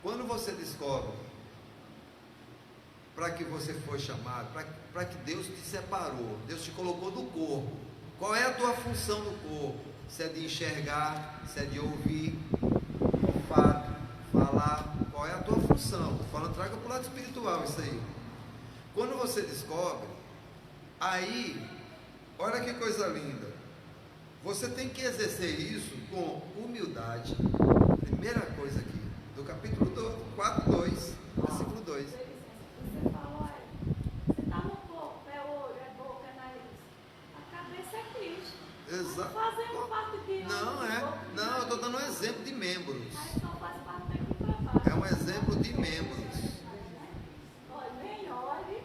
Quando você descobre para que você foi chamado, para que Deus te separou, Deus te colocou no corpo, qual é a tua função no corpo? Se é de enxergar, se é de ouvir, olfato, falar, qual é a tua função? Falando, traga para o lado espiritual isso aí. Quando você descobre, aí, olha que coisa linda, você tem que exercer isso com humildade. Primeira coisa aqui, do capítulo 4:2, versículo 2. Você falou aí, você está no corpo, é olho, é boca, é nariz. A cabeça é Cristo. Exato. Fazendo parte de Não, eu estou dando um exemplo de membros. Aí só faz parte daqui para baixo. É um exemplo de membros. Olha, nem olhe,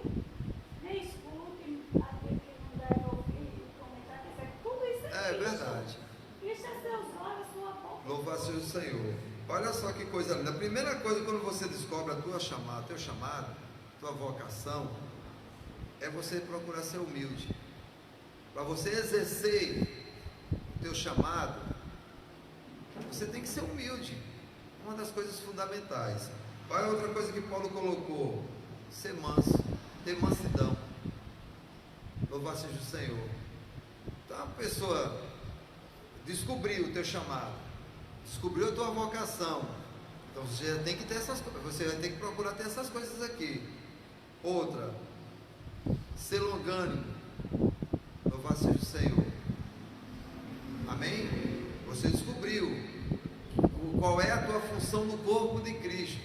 nem escute aquele que não deve ouvir, comentar, quer dizer, tudo isso é Cristo. Verdade. Cristo é seus olhos, sua boca. Louvado seja o Senhor. Olha só que coisa linda. A primeira coisa, quando você descobre a tua chamada, teu chamado, tua vocação, é você procurar ser humilde. Para você exercer o teu chamado, Você tem que ser humilde. Uma das coisas fundamentais. Qual é a outra coisa que Paulo colocou? Ser manso, ter mansidão. Louvado seja o Senhor. Então a pessoa descobriu o teu chamado, descobriu a tua vocação. Então você já tem que ter essas coisas. Você vai ter que procurar ter essas coisas aqui. Outra, ser longânimo. Louvado seja o Senhor. Amém? Você descobriu qual é a tua função no corpo de Cristo.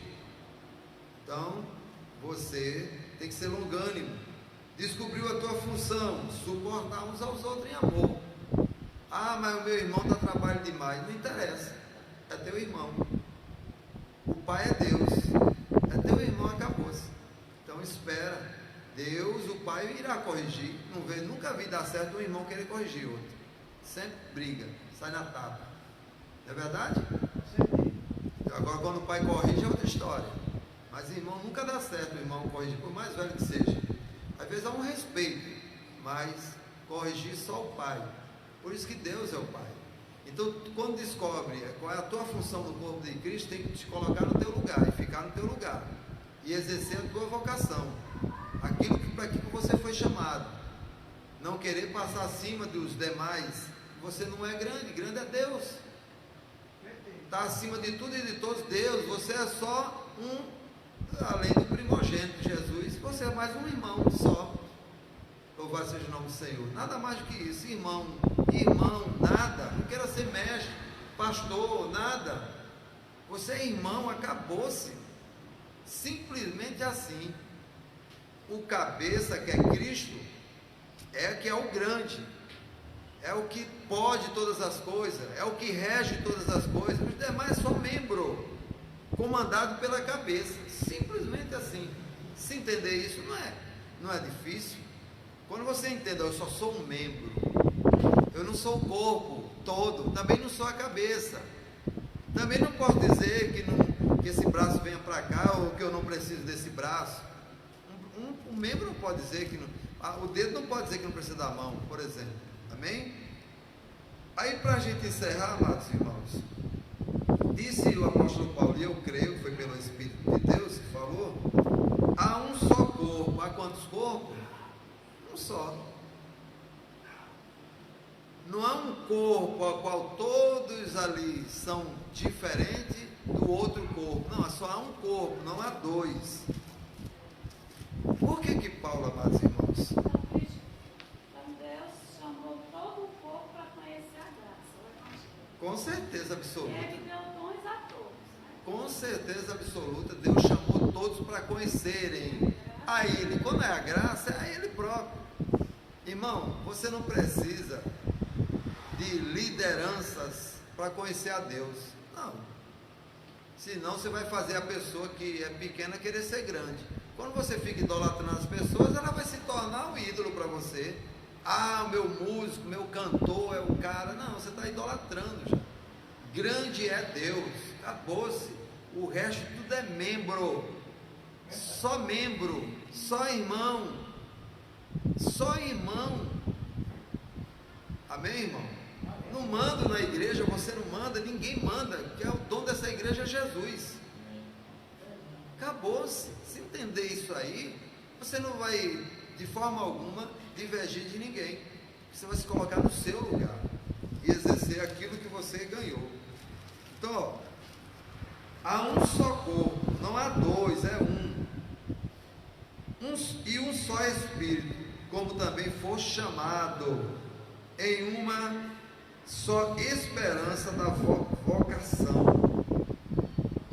Então, você tem que ser longânimo. Descobriu a tua função, suportar uns aos outros em amor. Ah, mas o meu irmão dá trabalho demais. Não interessa, é teu irmão. O pai é Deus, é teu irmão, acabou-se. Então espera, Deus, o pai irá corrigir. Nunca vi dar certo um irmão querer corrigir outro. Sempre briga, sai na tapa. Não é verdade? Agora quando o pai corrige é outra história. Mas irmão nunca dá certo o irmão corrigir, por mais velho que seja. Às vezes há um respeito, mas corrigir só o pai. Por isso que Deus é o pai. Então quando descobre qual é a tua função no corpo de Cristo, tem que te colocar no teu lugar e ficar no teu lugar e exercer a tua vocação, aquilo para que você foi chamado. Não querer passar acima dos demais. Você não é grande, grande é Deus. Está acima de tudo e de todos Deus. Você é só além do primogênito Jesus, você é mais um irmão só. Louvado seja o nome do Senhor. Nada mais do que isso. Irmão, nada. Não queira ser mestre, pastor, nada. Você é irmão, acabou-se. Simplesmente assim. O cabeça, que é Cristo, é que é o grande, é o que pode todas as coisas, é o que rege todas as coisas. Os demais são membro, comandado pela cabeça. Simplesmente assim. Se entender isso, não é difícil. Quando você entende, eu só sou um membro, eu não sou o corpo todo, também não sou a cabeça. Também não posso dizer que esse braço venha para cá, ou que eu não preciso desse braço. Um membro não pode dizer que não, o dedo não pode dizer que não precisa da mão, por exemplo. Amém? Aí, para a gente encerrar, amados irmãos, disse o apóstolo Paulo, e eu creio que foi pelo Espírito de Deus que falou: há um só corpo. Há quantos corpos? Um só. Não há um corpo ao qual todos ali são diferentes do outro corpo. Não, só há um corpo, não há dois. Por que Paulo, amados irmãos? Então Deus chamou todo o povo para conhecer a graça. Com certeza absoluta. E ele deu dons a todos, né? Com certeza absoluta, Deus chamou todos para conhecerem a Ele. Quando é a graça, é a Ele próprio. Irmão, você não precisa de lideranças para conhecer a Deus. Não. Senão você vai fazer a pessoa que é pequena querer ser grande. Quando você fica idolatrando as pessoas, ela vai se tornar um ídolo para você. Ah, meu músico, meu cantor é o cara. Não, você está idolatrando já. Grande é Deus. Acabou-se. O resto tudo é membro. Só membro. Só irmão. Só irmão. Amém, irmão? Não mando na igreja, você não manda, ninguém manda, que é o dono dessa igreja é Jesus. Acabou-se. Se entender isso aí, você não vai de forma alguma divergir de ninguém. Você vai se colocar no seu lugar e exercer aquilo que você ganhou. Então, ó, há um só corpo, não há dois, é um. E um só Espírito, como também for chamado em uma só esperança da vocação,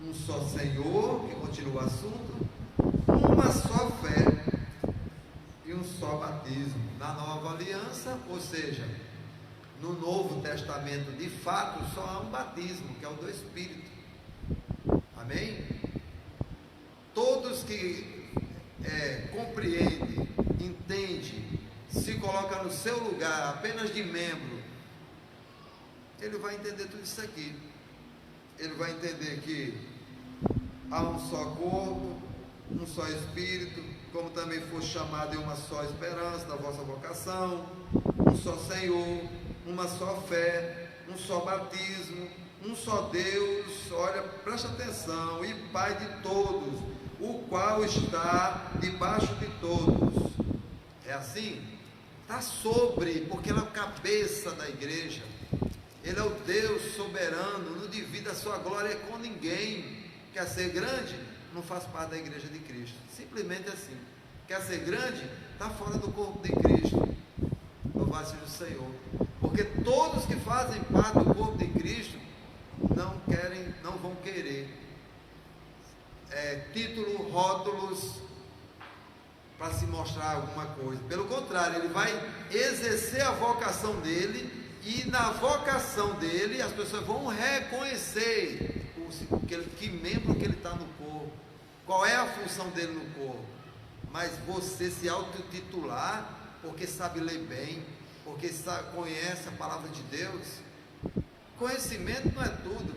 um só Senhor, que continua o assunto, uma só fé e um só batismo. Na nova aliança, ou seja, no Novo Testamento, de fato, só há um batismo, que é o do Espírito. Amém? Todos que compreendem, entendem, se coloca no seu lugar apenas de membro, ele vai entender tudo isso aqui. Ele vai entender que há um só corpo, um só Espírito, como também foi chamado em uma só esperança da vossa vocação, um só Senhor, uma só fé, um só batismo, um só Deus, olha, preste atenção, e Pai de todos, o qual está debaixo de todos. É assim? Está sobre, porque Ele é o cabeça da igreja. Ele é o Deus soberano, não divide a sua glória com ninguém. Quer ser grande? Não faz parte da igreja de Cristo. Simplesmente assim. Quer ser grande? Está fora do corpo de Cristo. Louvado seja o Senhor. Porque todos que fazem parte do corpo de Cristo não vão querer título, rótulos para se mostrar alguma coisa. Pelo contrário, ele vai exercer a vocação dele, e na vocação dele as pessoas vão reconhecer que membro que ele está no corpo, qual é a função dele no corpo. Mas você se autotitular porque sabe ler bem, porque conhece a palavra de Deus. Conhecimento não é tudo,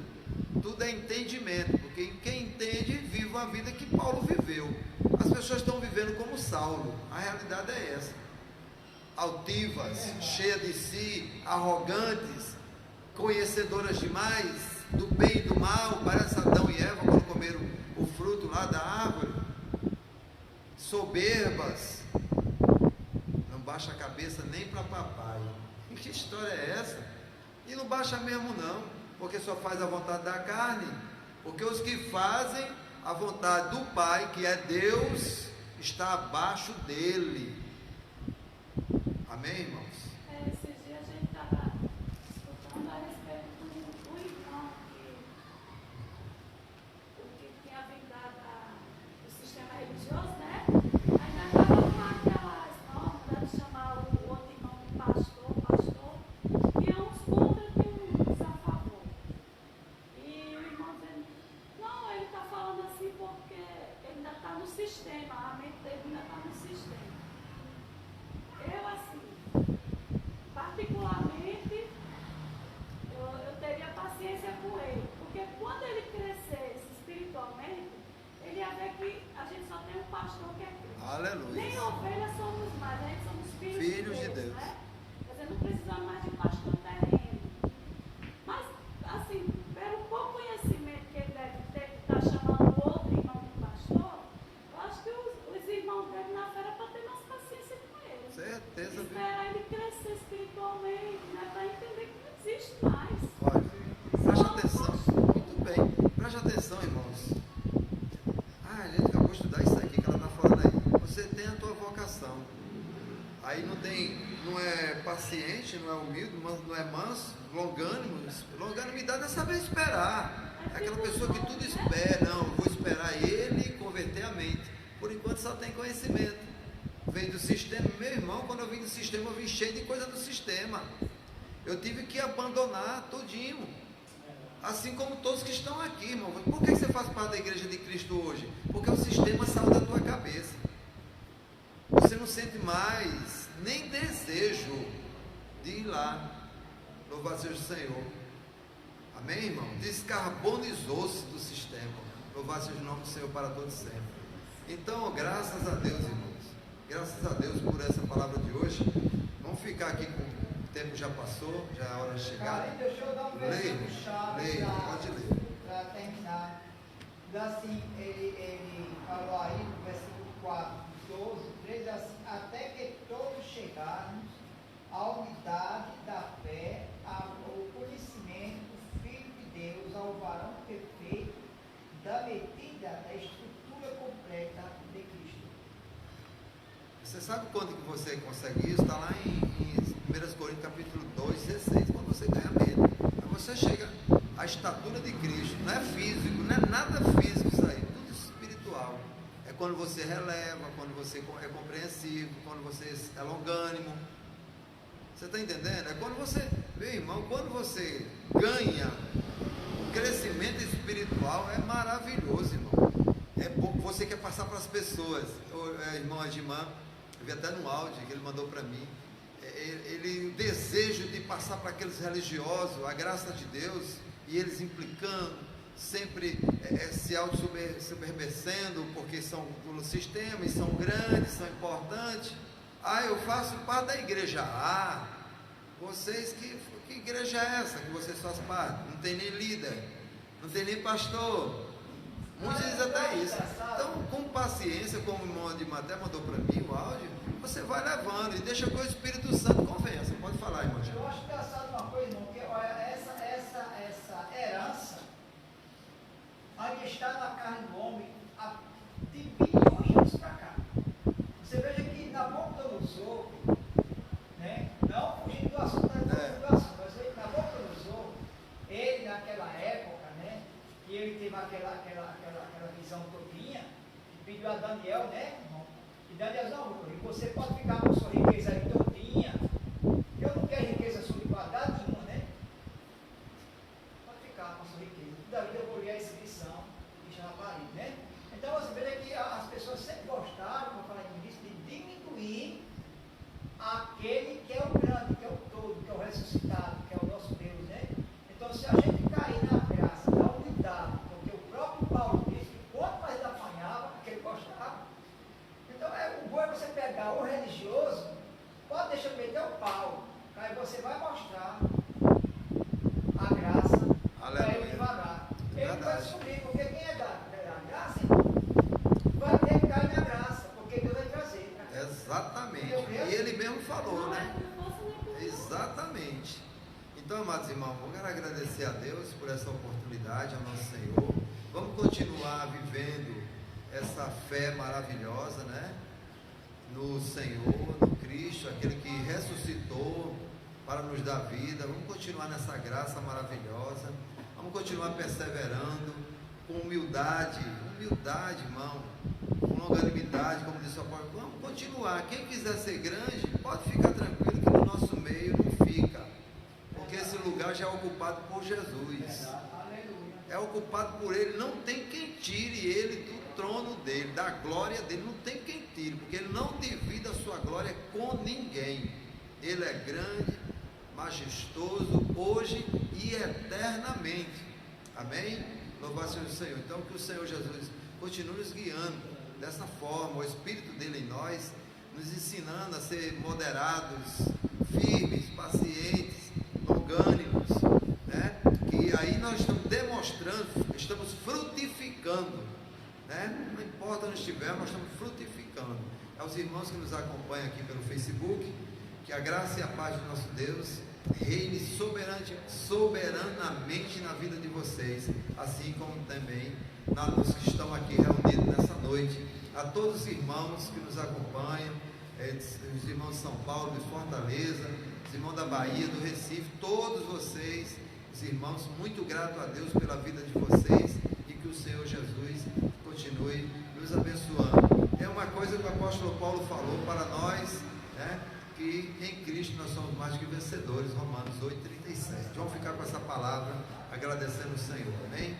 tudo é entendimento, porque quem entende vive uma vida que Paulo viveu. As pessoas estão vivendo como Saulo, a realidade é essa: altivas, cheias de si, arrogantes, conhecedoras demais do bem e do mal, parece Adão e Eva quando comeram o fruto lá da árvore, soberbas, não baixa a cabeça nem para papai. Que história é essa? E não baixa mesmo não, porque só faz a vontade da carne, porque os que fazem a vontade do Pai, que é Deus, está abaixo dele. Amém, irmãos? Esses dias a gente estava escutando a respeito do irmão que tinha vindo do sistema religioso, né? Aí nós estávamos com aquelas normas de chamar o outro irmão de pastor, e uns contra e uns a favor. E o irmão dizendo, não, ele está falando assim porque ele ainda está no sistema, a mente dele ainda está no sistema. Eu, assim, particularmente, eu teria paciência com ele, porque quando ele crescesse espiritualmente, ele ia ver que a gente só tem um pastor que é Cristo. Aleluia. Nem ovelhas somos mais, a gente somos filhos de Deus. Né? Quer dizer, não precisamos mais de pastor terreno. Mas, assim, pelo pouco conhecimento que ele deve ter, que está chamando o outro irmão de pastor, eu acho que os irmãos dele na fé era para ter mais paciência com ele. Certeza. Esperar ele crescer espiritualmente, né, para entender que não existe mais. Olha, preste atenção. Muito bem. Preste atenção, irmãos. A gente acabou de estudar isso aqui que ela está falando aí. Você tem a tua vocação. Aí não é paciente, não é humilde, não é manso, longânimo. Longanimidade é saber esperar. É aquela pessoa que tudo espera. Não, eu vou esperar ele converter a mente. Por enquanto só tem conhecimento. Vem do sistema. Meu irmão, quando eu vim do sistema, eu vim cheio de coisa do sistema. Eu tive que abandonar todinho. Assim como todos que estão aqui, irmão. Por que você faz parte da igreja de Cristo hoje? Porque o sistema saiu da tua cabeça. Você não sente mais nem desejo de ir lá. Louvado seja o Senhor. Amém, irmão? Descarbonizou-se do sistema. Louvado seja o nome do Senhor para todos sempre. Então, graças a Deus, irmãos. Graças a Deus por essa palavra de hoje. Vamos ficar aqui com o tempo já passou, já é a hora de chegar. Cara, deixa eu dar um versículo chave Pode ler. para terminar. Diz assim, ele falou aí no versículo 4, 12, 13, assim, até que todos chegarmos à unidade da fé, ao conhecimento do Filho de Deus, ao varão perfeito, da medida da estrutura completa de Cristo. Você sabe quando que você consegue isso? Está lá em 1 Coríntios capítulo 2, 16, quando você ganha medo. Aí você chega à estatura de Cristo, não é físico, não é nada físico isso aí, tudo espiritual. É quando você releva, quando você é compreensivo, quando você é longânimo. Você está entendendo? É quando você, meu irmão, quando você ganha crescimento espiritual, é maravilhoso, irmão. É bom, você quer passar para as pessoas. Irmão Adimã, eu vi até no áudio que ele mandou para mim, o desejo de passar para aqueles religiosos a graça de Deus, e eles implicando, sempre se auto-soberbecendo, porque são do sistema e são grandes, são importantes. Eu faço parte da igreja A, Vocês, que igreja é essa que vocês fazem parte? Não tem nem líder, não tem nem pastor. Muitos dizem até isso. Então, com paciência, como o irmão de Maté mandou para mim o áudio, você vai levando e deixa que o Espírito Santo convença. Pode falar, irmão. Eu acho engraçado uma coisa, irmão, que olha, essa herança ainda está na carne do homem há de bilhões de anos para cá. Você veja que Nabucodonosor, né, não fugindo do assunto, mas Nabucodonosor, ele naquela época, né, que ele teve aquela visão todinha, que pediu a Daniel, né, e Daniel não, você pode ficar com sua riqueza aí todinha, eu não quero riqueza sobre quadrado nenhuma, né, pode ficar com sua riqueza, daí eu vou ler a inscrição, deixa na parede, né. Então você vê que as pessoas sempre gostaram, como eu falei no início, de diminuir aquele que é o grande, que é o todo, que é o ressuscitado, que é o nosso Deus, né? Então, se a gente cair na graça, na humildade, porque o próprio Paulo disse que quanto mais ele apanhava, que ele gostava. Então, o bom é você pegar o religioso, pode deixar eu meter o pau, aí você vai mostrar a graça para ele devagar. Ele vai descobrir, porque quem é da graça, vai ter que cair na graça, porque Deus vai trazer. Né? Exatamente. E ele mesmo falou, né? Exatamente. Então, amados irmãos, eu quero agradecer a Deus por essa oportunidade, ao nosso Senhor. Vamos continuar vivendo essa fé maravilhosa, né? No Senhor, no Cristo, aquele que ressuscitou para nos dar vida. Vamos continuar nessa graça maravilhosa. Vamos continuar perseverando com humildade, irmão, com longanimidade, como disse o apóstolo. Vamos continuar. Quem quiser ser grande, pode ficar tranquilo que no nosso meio não fica, porque esse lugar já é ocupado por Jesus. É ocupado por Ele. Não tem quem tire Ele do trono dele, da glória dele. Não tem quem tire, porque Ele não divide a sua glória com ninguém. Ele é grande, majestoso, hoje e eternamente. Amém? Louvado seja o Senhor. Então, que o Senhor Jesus continue nos guiando dessa forma, o Espírito dele em nós, nos ensinando a ser moderados, firmes, pacientes, longânimos, né? Que aí nós estamos demonstrando, estamos frutificando, né? Não importa onde estivermos, nós estamos frutificando. Aos irmãos que nos acompanham aqui pelo Facebook, que a graça e a paz do nosso Deus reine soberanamente na vida de vocês, assim como também nos que estão aqui reunidos nessa noite. A todos os irmãos que nos acompanham, os irmãos de São Paulo, de Fortaleza, os irmãos da Bahia, do Recife, todos vocês, os irmãos, muito grato a Deus pela vida de vocês, e que o Senhor Jesus continue nos abençoando. É uma coisa que o apóstolo Paulo falou para nós, né? Que em Cristo nós somos mais que vencedores, Romanos 8:37. Vamos ficar com essa palavra, agradecendo o Senhor, amém?